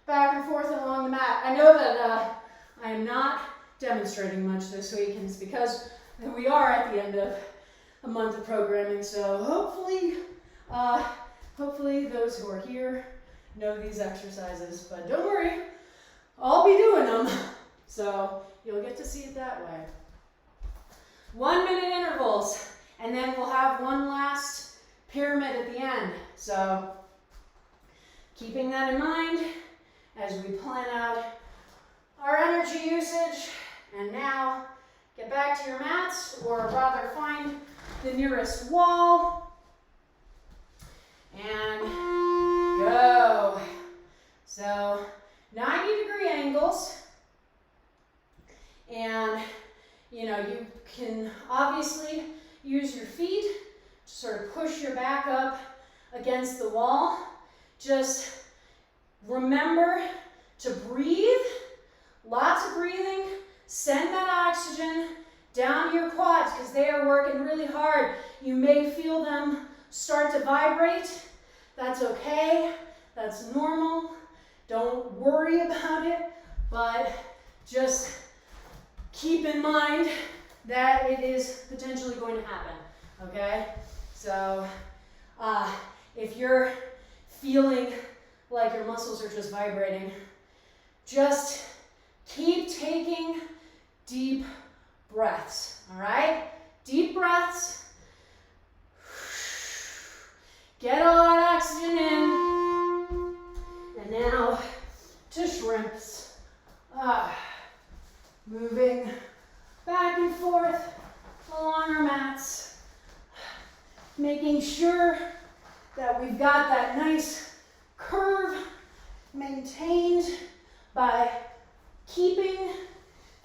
back and forth along the mat. I know that I am not demonstrating much this week, and it's because we are at the end of a month of programming, so hopefully those who are here know these exercises, but don't worry, I'll be doing them, so you'll get to see it that way. 1 minute intervals, and then we'll have one last pyramid at the end. So keeping that in mind as we plan out our energy usage. And now get back to your mats, or rather find the nearest wall and go. So 90-degree angles, and you know, you can obviously use your feet to sort of push your back up against the wall. Just remember to breathe, lots of breathing. Send that oxygen down to your quads because they are working really hard. You may feel them start to vibrate. That's okay, that's normal. Don't worry about it, but just keep in mind that it is potentially going to happen, okay? So if you're feeling like your muscles are just vibrating, just keep taking deep breaths, all right? Deep breaths. Get all that oxygen in. And now to shrimps. Moving back and forth along our mats. Making sure that we've got that nice curve maintained by keeping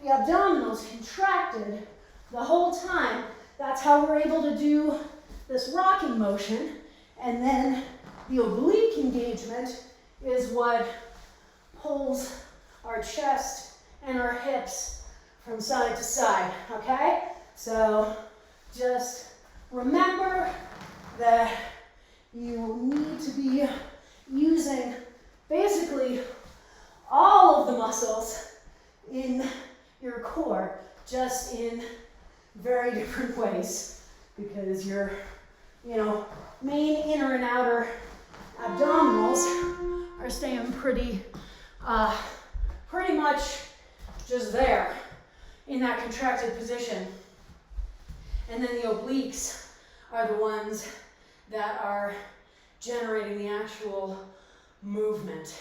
the abdominals contracted the whole time. That's how we're able to do this rocking motion. And then the oblique engagement is what pulls our chest and our hips from side to side, okay? So just remember that you need to be using basically all of the muscles in your core, just in very different ways, because your, main inner and outer abdominals are staying pretty much just there in that contracted position. And then the obliques are the ones that are generating the actual movement.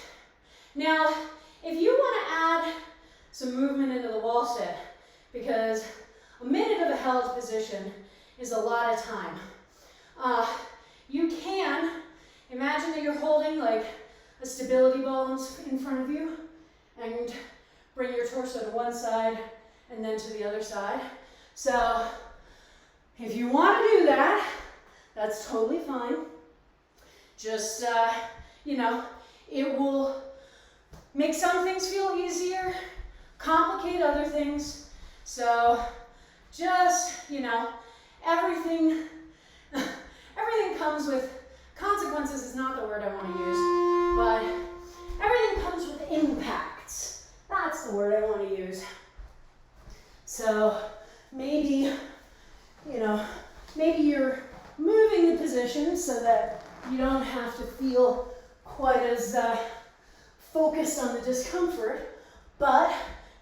Now, if you want to add some movement into the wall sit, because a minute of a held position is a lot of time, you can imagine that you're holding like a stability ball in front of you, and bring your torso to one side and then to the other side. So if you want to do that, that's totally fine. Just, it will make some things feel easier, complicate other things. So just, everything comes with consequences is not the word I want to use, but everything comes with impacts. That's the word I want to use. So maybe, maybe you're moving the position so that you don't have to feel quite as focused on the discomfort, but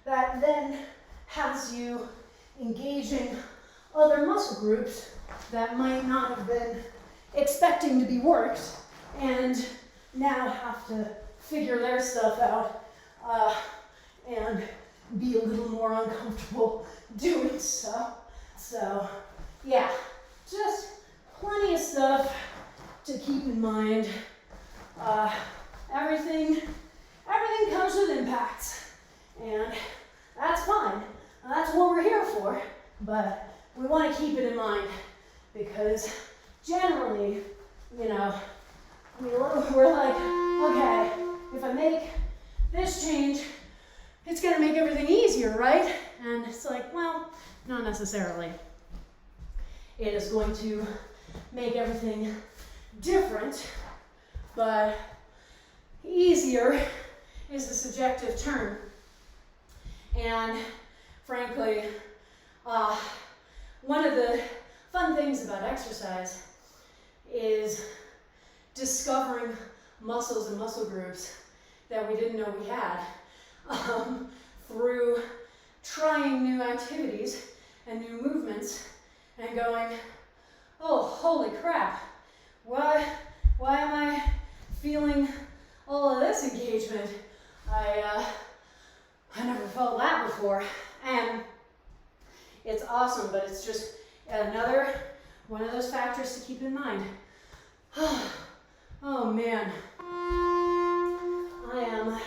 that then has you engaging other muscle groups that might not have been expecting to be worked and now have to figure their stuff out and be a little more uncomfortable doing so. So yeah, just plenty of stuff to keep in mind. Everything comes with impacts, and that's fine. That's what we're here for, but we want to keep it in mind because generally, we're like, okay, if I make this change, it's going to make everything easier, right? And it's like, well, not necessarily. It is going to make everything different, but easier is a subjective term. And frankly, one of the fun things about exercise is discovering muscles and muscle groups that we didn't know we had through trying new activities and new movements and going, oh, holy crap, why am I feeling all of this engagement? I never felt that before. And it's awesome, but it's just another one of those factors to keep in mind. Oh man, I am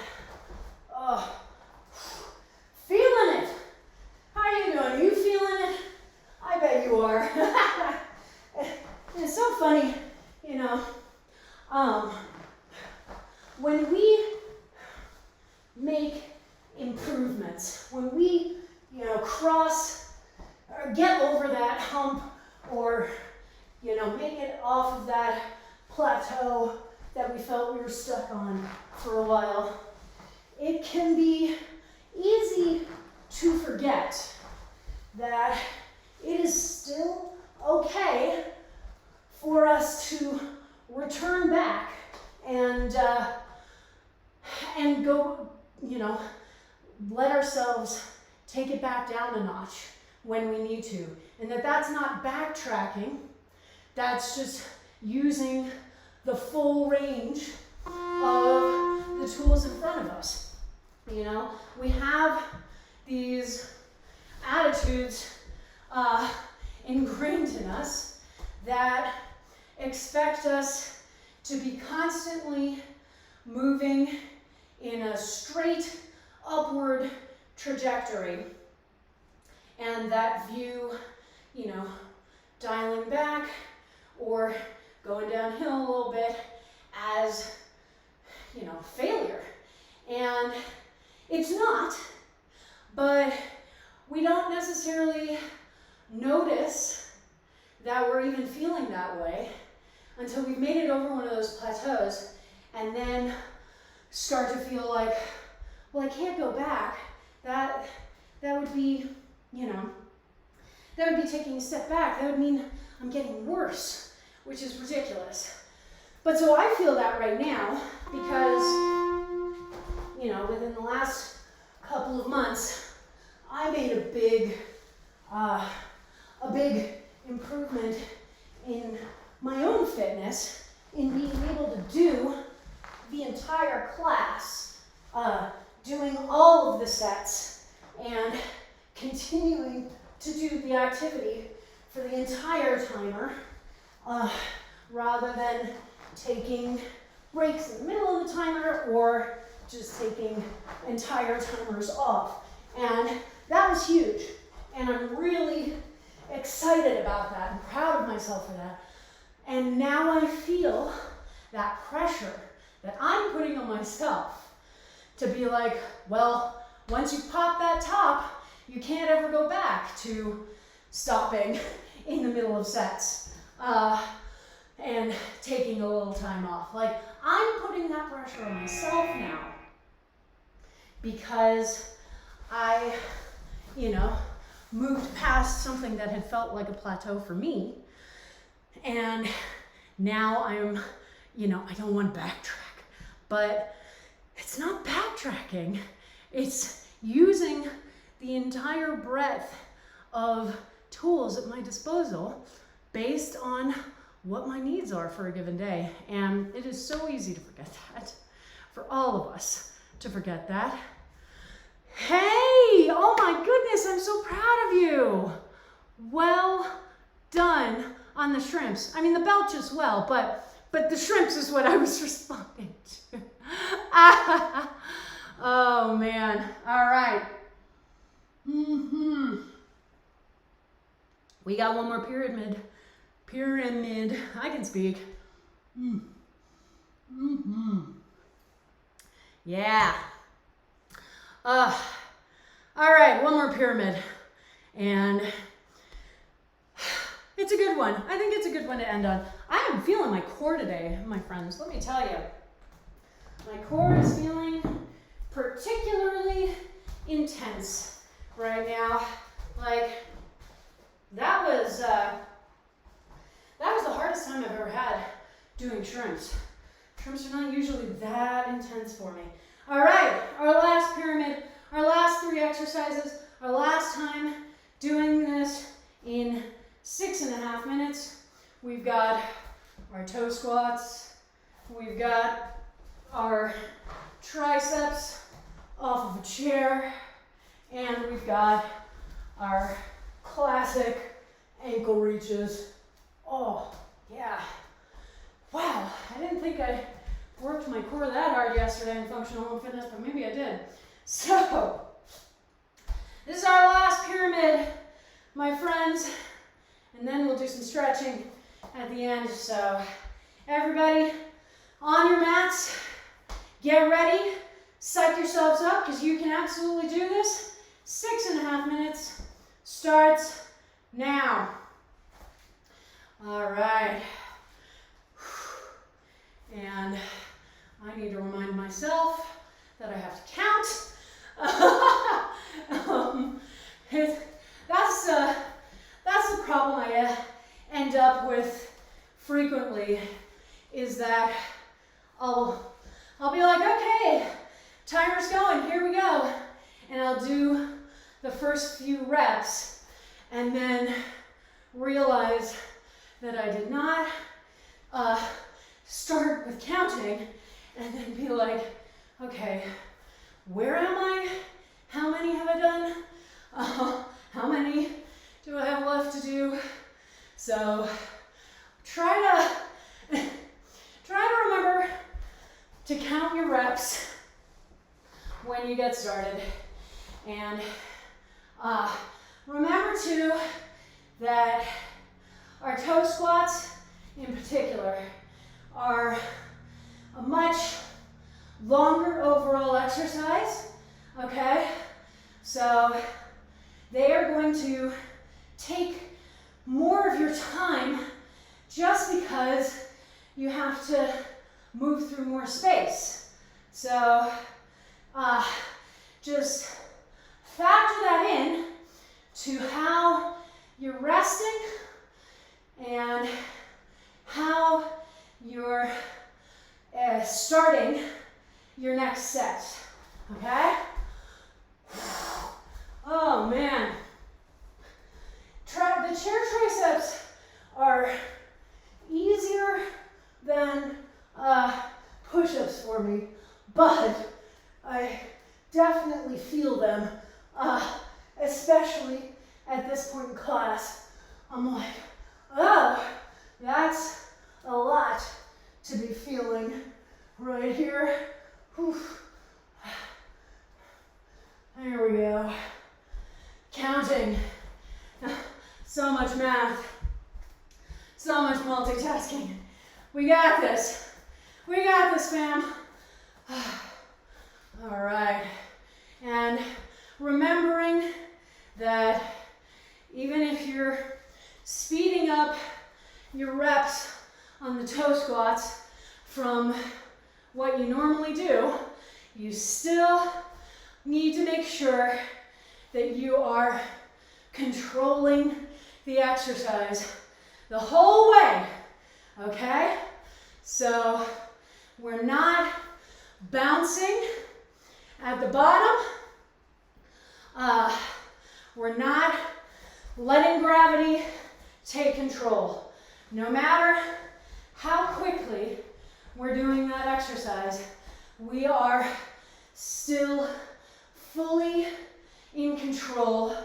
feeling it. How are you doing? Are you feeling it? I bet you are. It's so funny, when we make improvements, when we, cross or get over that hump or, make it off of that plateau that we felt we were stuck on for a while, it can be easy to forget that it is still okay for us to return back and go, let ourselves take it back down a notch when we need to. And that's not backtracking, that's just using the full range of the tools in front of us. We have these attitudes ingrained in us that expect us to be constantly moving in a straight upward trajectory, and that view, dialing back or going downhill a little bit as, failure. And it's not, but we don't necessarily notice that we're even feeling that way until we've made it over one of those plateaus and then start to feel like, well, I can't go back. That would be, that would be taking a step back. That would mean I'm getting worse, which is ridiculous. But so I feel that right now because, within the last couple of months, I made a big improvement in my own fitness in being able to do the entire class, doing all of the sets and continuing to do the activity for the entire timer, rather than taking breaks in the middle of the timer or just taking entire timers off. And that was huge. And I'm really excited about that and proud of myself for that. And now I feel that pressure that I'm putting on myself to be like, well, once you pop that top, you can't ever go back to stopping in the middle of sets and taking a little time off. Like, I'm putting that pressure on myself now because I, moved past something that had felt like a plateau for me. And now I'm, I don't want to backtrack, but it's not backtracking. It's using the entire breadth of tools at my disposal based on what my needs are for a given day. And it is so easy to forget that, for all of us to forget that. Hey, oh my goodness, I'm so proud of you. Well done on the shrimps. I mean, the belch as well, but the shrimps is what I was responding to. Oh man, all right. We got one more pyramid. I can speak. Yeah. All right, one more pyramid. And it's a good one. I think it's a good one to end on. I am feeling my core today, my friends. Let me tell you. My core is feeling particularly intense right now. Like, that was the hardest time I've ever had doing shrimps. Shrimps are not usually that intense for me. All right, our last pyramid, our last 3 exercises, our last time doing this in 6.5 minutes. We've got our toe squats, we've got our triceps off of a chair, and we've got our classic ankle reaches. Oh, yeah. Wow, I didn't think I worked my core that hard yesterday in functional home fitness, but maybe I did. So, this is our last pyramid, my friends, and then we'll do some stretching at the end. So, everybody on your mats, get ready, psych yourselves up, because you can absolutely do this. 6.5 minutes starts now. All right. And I need to remind myself that I have to count. That's the problem I end up with frequently, is that I'll be like, okay, timer's going, here we go. And I'll do the first few reps and then realize that I did not start with counting, and then be like, okay, where am I? How many have I done? How many do I have left to do? So try to remember to count your reps when you get started. And remember too that our toe squats in particular are a much longer overall exercise, okay? So they are going to take more of your time just because you have to move through more space. So just factor that in to how you're resting and how you're starting your next set, okay? Oh man. The chair triceps are easier than push-ups for me, but I definitely feel them, especially at this point in class. I'm like, oh, that's a lot to be feeling right here. Whew. There we go. Counting. So much math. So much multitasking. We got this. We got this, fam. All right. And remembering that even if you're speeding up your reps on the toe squats from what you normally do, you still need to make sure that you are controlling the exercise the whole way, okay? So we're not bouncing at the bottom. We're not letting gravity take control. No matter how quickly we're doing that exercise, we are still fully in control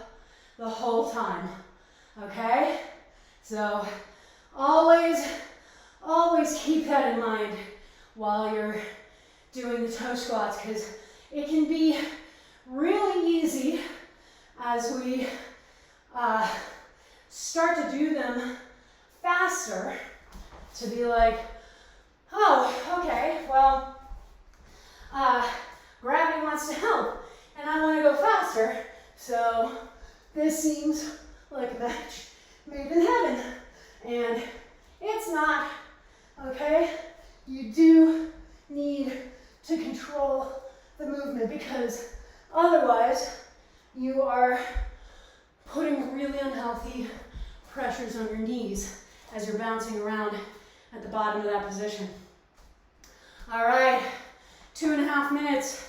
the whole time, okay? So always keep that in mind while you're doing the toe squats, because it can be really easy as we start to do them faster to be like, oh, okay, well, gravity wants to help and I want to go faster, so this seems like a match made in heaven. And it's not, okay? You do need to control the movement, because otherwise you are putting really unhealthy pressures on your knees as you're bouncing around at the bottom of that position. All right, 2.5 minutes.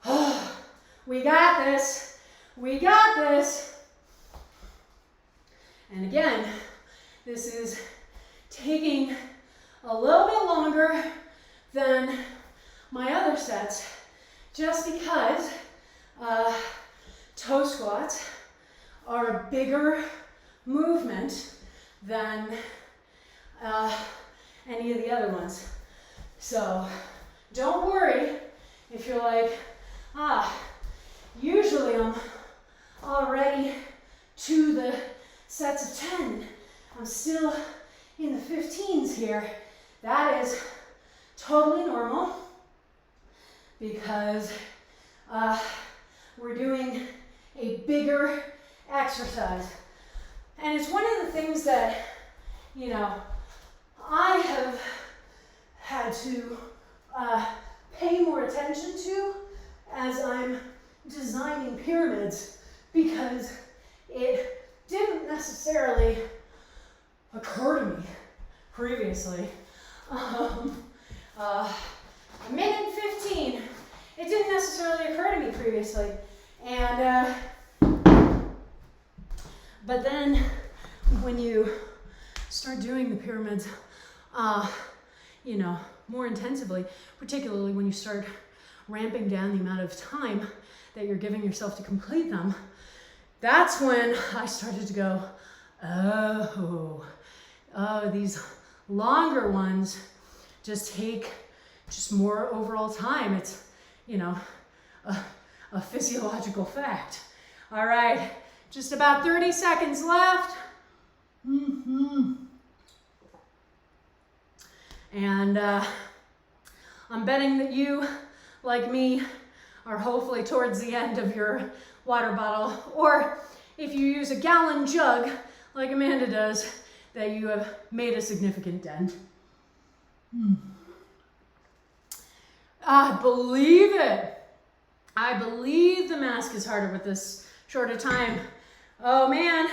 Oh, we got this. We got this. And again, this is taking a little bit longer than my other sets, just because toe squats are a bigger movement than any of the other ones. So don't worry if you're like, usually I'm already to the sets of 10. I'm still in the 15s here. That is totally normal, because we're doing a bigger exercise. And it's one of the things that, I have had to pay more attention to as I'm designing pyramids, because it didn't necessarily occur to me previously. A minute 15, it didn't necessarily occur to me previously. And, but then when you start doing the pyramids, more intensively, particularly when you start ramping down the amount of time that you're giving yourself to complete them, that's when I started to go, oh, these longer ones just take more overall time. It's, a physiological fact. All right, just about 30 seconds left. And I'm betting that you, like me, are hopefully towards the end of your water bottle, or if you use a gallon jug like Amanda does, that you have made a significant dent. I believe it. I believe the mask is harder with this shorter time. Oh man,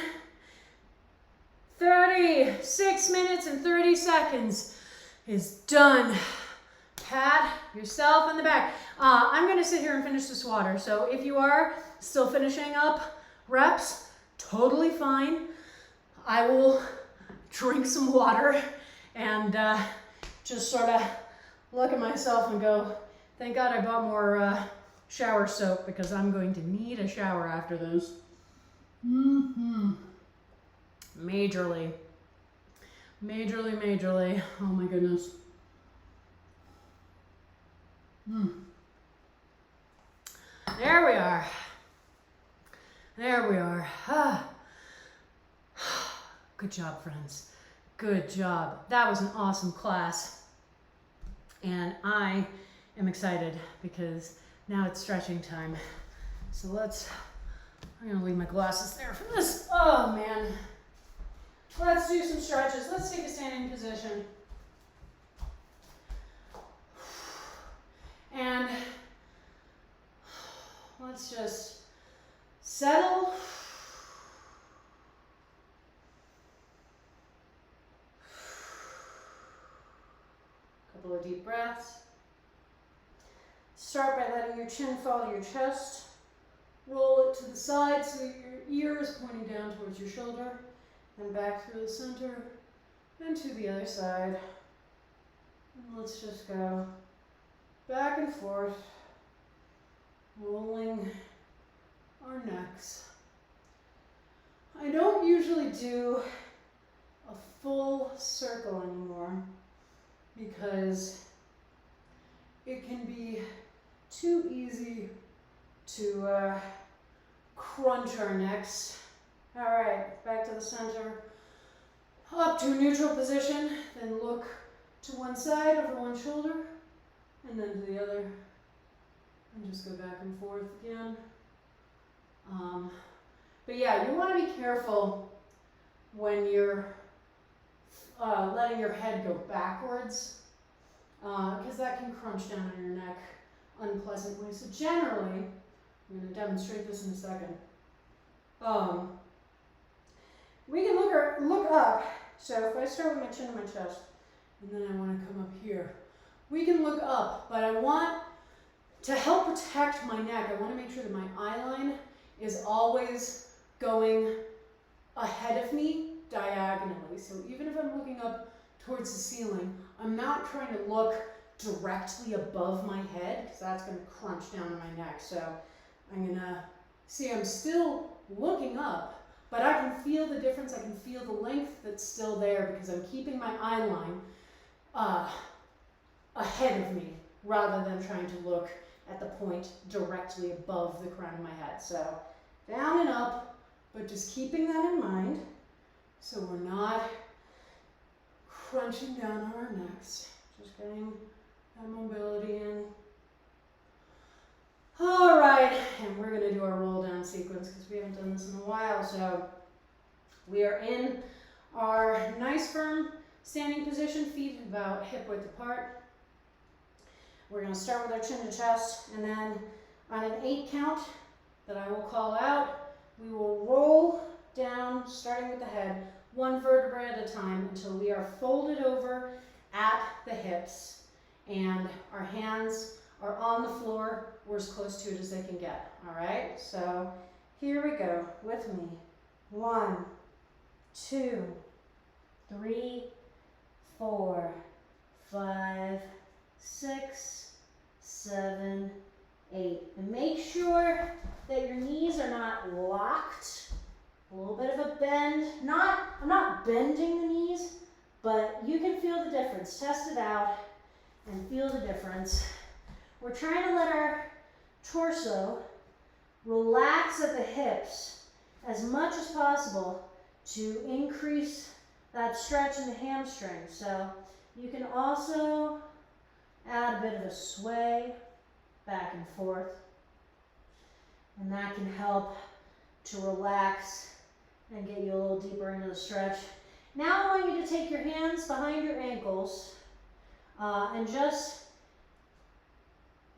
36 minutes and 30 seconds is done. Pat yourself on the back. I'm gonna sit here and finish this water. So if you are still finishing up reps, totally fine. I will drink some water and just sort of look at myself and go, thank God I bought more shower soap, because I'm going to need a shower after this. Majorly. Oh my goodness. There we are. Good job, friends. Good job. That was an awesome class. And I am excited because now it's stretching time. So I'm gonna leave my glasses there for this. Oh man. Let's do some stretches. Let's take a standing position. And let's just settle Couple of deep breaths. Start by letting your chin fall to your chest. Roll it to the side so that your ear is pointing down towards your shoulder. Then back through the center and to the other side. And let's just go back and forth, rolling our necks. I don't usually do a full circle anymore because it can be too easy to crunch our necks. All right, back to the center, up to a neutral position, then look to one side over one shoulder, and then to the other, and just go back and forth again. But yeah, you want to be careful when you're letting your head go backwards, because that can crunch down on your neck unpleasantly. So generally, I'm going to demonstrate this in a second. We can look up. So if I start with my chin and my chest, and then I want to come up here, we can look up, but I want to help protect my neck. I want to make sure that my eye line is always going ahead of me diagonally. So even if I'm looking up towards the ceiling, I'm not trying to look directly above my head because that's going to crunch down on my neck. So I'm going to see I'm still looking up, but I can feel the difference. I can feel the length that's still there because I'm keeping my eye line ahead of me rather than trying to look at the point directly above the crown of my head. So down and up, but just keeping that in mind so we're not crunching down on our necks. Just getting that mobility in. All right, and we're gonna do our roll down sequence because we haven't done this in a while. So we are in our nice firm standing position, feet about hip width apart. We're gonna start with our chin to chest, and then on an 8 count that I will call out, we will roll down, starting with the head, 1 vertebra at a time until we are folded over at the hips and our hands are on the floor or as close to it as they can get. All right, so here we go with me. 1, 2, 3, 4, 5, 6, 7, 8. And make sure that your knees are not locked. A little bit of a bend. I'm not bending the knees, but you can feel the difference. Test it out and feel the difference. We're trying to let our torso relax at the hips as much as possible to increase that stretch in the hamstrings. So you can also add a bit of a sway back and forth, and that can help to relax and get you a little deeper into the stretch. Now I want you to take your hands behind your ankles and just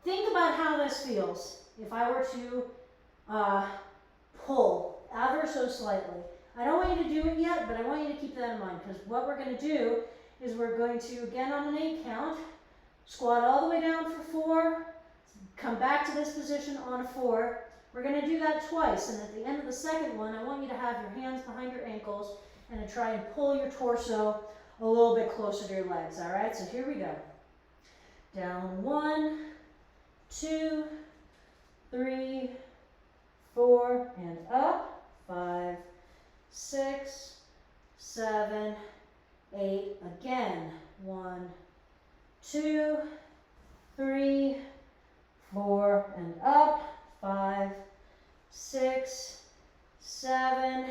think about how this feels if I were to pull ever so slightly. I don't want you to do it yet, but I want you to keep that in mind, because what we're going to do is we're going to, again on an 8 count, squat all the way down for 4, come back to this position on a 4. We're going to do that twice, and at the end of the second one, I want you to have your hands behind your ankles and to try and pull your torso a little bit closer to your legs, all right? So here we go. Down 1, 2, 3, 4, and up. 5, 6, 7, 8. Again. 1, 2, 3, 4, and up. 5, 6, 7,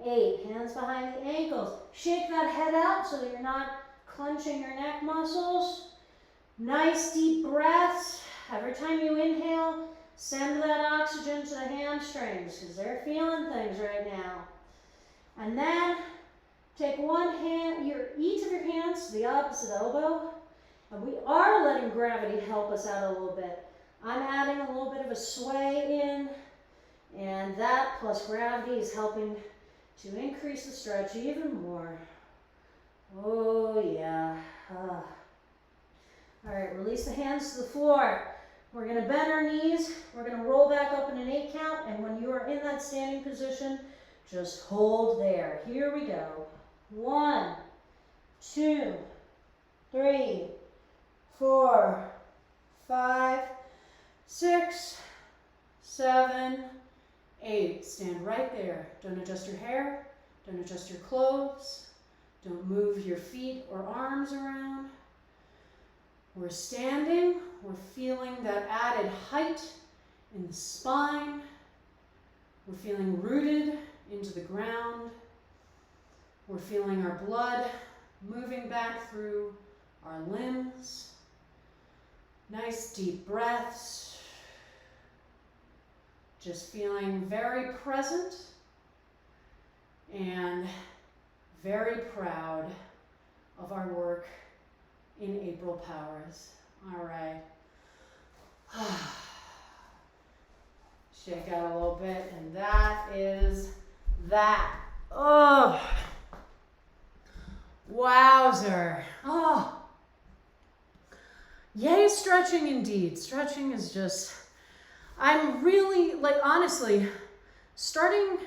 8. Hands behind the ankles. Shake that head out so that you're not clenching your neck muscles. Nice deep breaths. Every time you inhale, send that oxygen to the hamstrings because they're feeling things right now. And then take one hand, each of your hands to the opposite elbow. And we are letting gravity help us out a little bit. I'm adding a little bit of a sway in, and that plus gravity is helping to increase the stretch even more. Oh yeah. All right, release the hands to the floor. We're going to bend our knees. We're going to roll back up in an 8 count. And when you are in that standing position, just hold there. Here we go. 1, 2, 3, 4, 5, 6, 7, 8. Stand right there. Don't adjust your hair. Don't adjust your clothes. Don't move your feet or arms around. We're standing. We're feeling that added height in the spine. We're feeling rooted into the ground. We're feeling our blood moving back through our limbs. Nice deep breaths. Just feeling very present and very proud of our work in April Powers. All right. Shake out a little bit, and that is that. Oh, wowzer. Oh, yay, stretching indeed. Stretching is just, I'm really, like, honestly, starting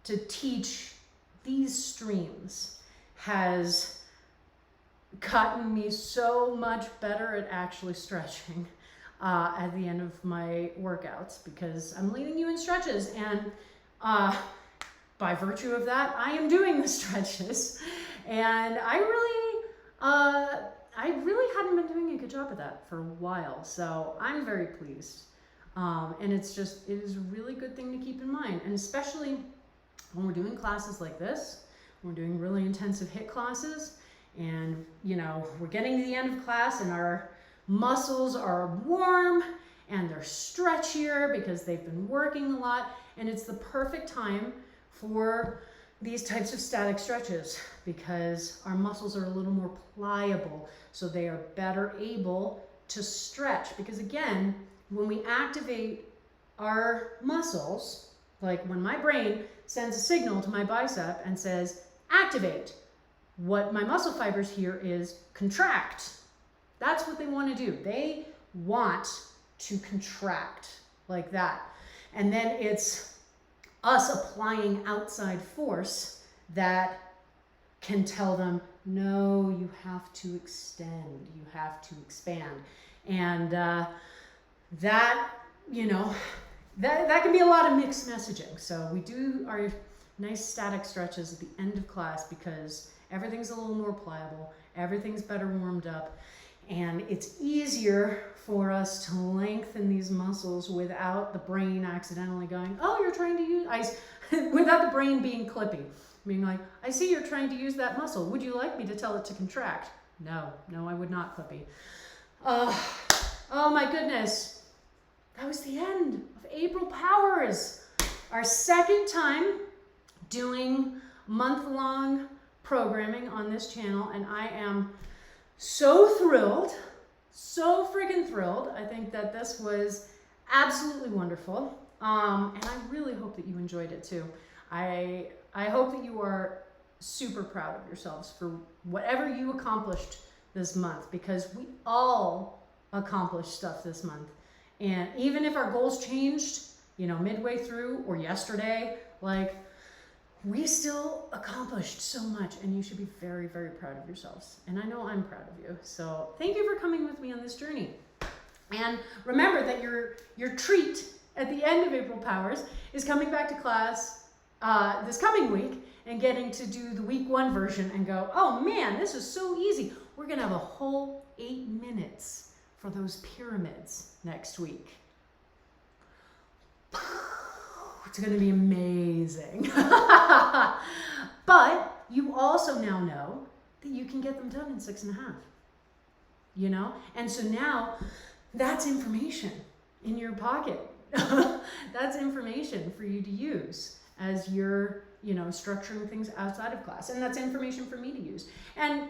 to teach these streams has gotten me so much better at actually stretching at the end of my workouts, because I'm leading you in stretches, and by virtue of that, I am doing the stretches, and I really hadn't been doing a good job of that for a while, so I'm very pleased. And it is a really good thing to keep in mind, and especially when we're doing classes like this, we're doing really intensive HIIT classes, and we're getting to the end of class and our muscles are warm and they're stretchier because they've been working a lot, and it's the perfect time for these types of static stretches because our muscles are a little more pliable, so they are better able to stretch. Because again, when we activate our muscles, like when my brain sends a signal to my bicep and says, activate, what my muscle fibers hear is contract. That's what they want to do. They want to contract like that. And then it's us applying outside force that can tell them, no, you have to extend, you have to expand. And that can be a lot of mixed messaging. So we do our nice static stretches at the end of class because everything's a little more pliable, everything's better warmed up, and it's easier for us to lengthen these muscles without the brain accidentally going, oh, you're trying to use, without the brain being clippy. Being like, I see you're trying to use that muscle. Would you like me to tell it to contract? No, I would not, clippy. Oh my goodness. That was the end of April Powers. Our second time doing month-long programming on this channel, and I am so thrilled, so friggin' thrilled. I think that this was absolutely wonderful, and I really hope that you enjoyed it too. I hope that you are super proud of yourselves for whatever you accomplished this month, because we all accomplished stuff this month. And even if our goals changed, midway through or yesterday, we still accomplished so much, and you should be very, very proud of yourselves. And I know I'm proud of you. So thank you for coming with me on this journey. And remember that your treat at the end of April Powers is coming back to class this coming week and getting to do the week 1 version and go, oh man, this is so easy. We're gonna have a whole 8 minutes for those pyramids next week. It's going to be amazing. But you also now know that you can get them done in 6.5, And so now that's information in your pocket. That's information for you to use as you're, structuring things outside of class. And that's information for me to use. And,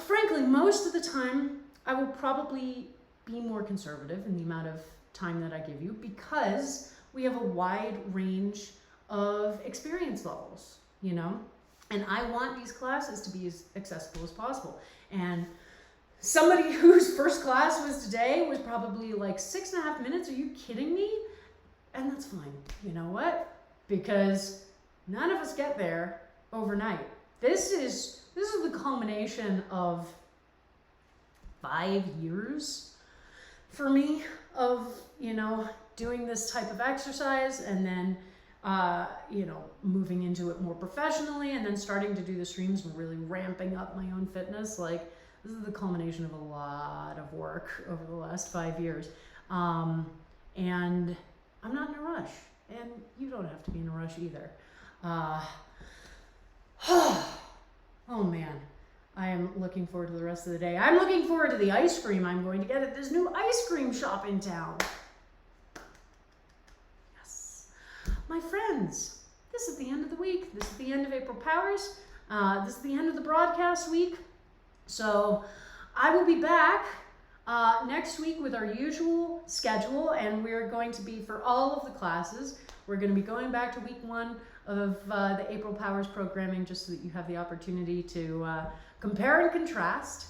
frankly, most of the time I will probably be more conservative in the amount of time that I give you, because we have a wide range of experience levels, and I want these classes to be as accessible as possible. And somebody whose first class was today was probably like 6.5 minutes. Are you kidding me? And that's fine. You know what? Because none of us get there overnight. This is the culmination of 5 years for me of, doing this type of exercise, and then moving into it more professionally, and then starting to do the streams and really ramping up my own fitness. Like, this is the culmination of a lot of work over the last 5 years. And I'm not in a rush, and you don't have to be in a rush either. Oh man, I am looking forward to the rest of the day. I'm looking forward to the ice cream I'm going to get at this new ice cream shop in town. Yes. My friends, this is the end of the week. This is the end of April Powers. This is the end of the broadcast week. So I will be back next week with our usual schedule, and we're going to be, for all of the classes, we're going to be going back to week 1 of the April Powers programming, just so that you have the opportunity to compare and contrast,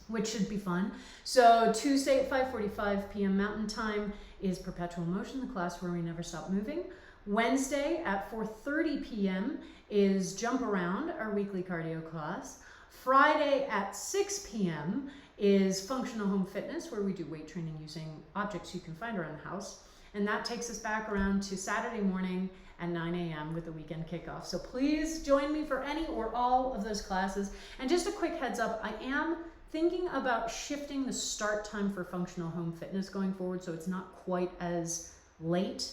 which should be fun. So Tuesday at 5:45 p.m. Mountain Time is Perpetual Motion, the class where we never stop moving. Wednesday at 4:30 p.m. is Jump Around, our weekly cardio class. Friday at 6 p.m. is Functional Home Fitness, where we do weight training using objects you can find around the house. And that takes us back around to Saturday morning at 9 a.m. with the weekend kickoff. So please join me for any or all of those classes. And just a quick heads up, I am thinking about shifting the start time for Functional Home Fitness going forward, so it's not quite as late,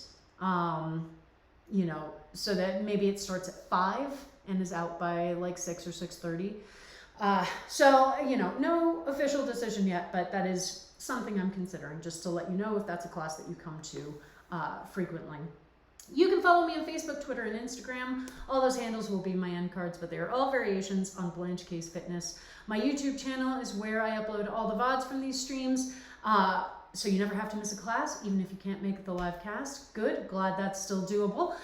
so that maybe it starts at 5 and is out by like 6 or 6:30. No official decision yet, but that is something I'm considering, just to let you know if that's a class that you come to frequently. You can follow me on Facebook, Twitter, and Instagram. All those handles will be my end cards, but they are all variations on Blanche Case Fitness. My YouTube channel is where I upload all the VODs from these streams, so you never have to miss a class, even if you can't make the live cast. Good, glad that's still doable.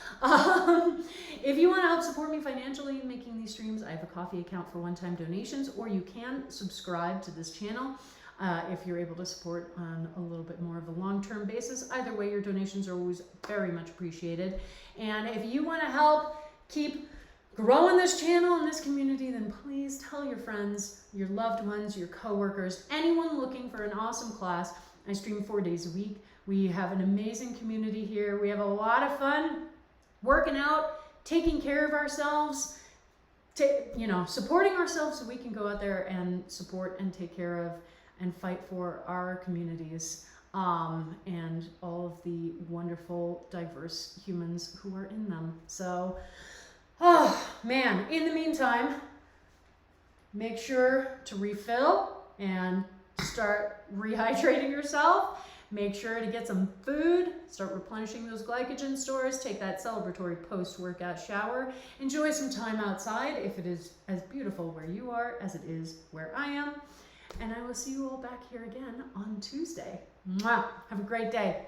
If you want to help support me financially in making these streams, I have a Coffee account for one-time donations, or you can subscribe to this channel if you're able to support on a little bit more of a long-term basis. Either way, your donations are always very much appreciated. And if you want to help keep growing this channel and this community, then please tell your friends, your loved ones, your coworkers, anyone looking for an awesome class. I stream 4 days a week. We have an amazing community here. We have a lot of fun working out, taking care of ourselves, supporting ourselves, so we can go out there and support and take care of and fight for our communities, and all of the wonderful, diverse humans who are in them. So, in the meantime, make sure to refill and start rehydrating yourself. Make sure to get some food, start replenishing those glycogen stores, take that celebratory post-workout shower, enjoy some time outside if it is as beautiful where you are as it is where I am. And I will see you all back here again on Tuesday. Mwah! Have a great day.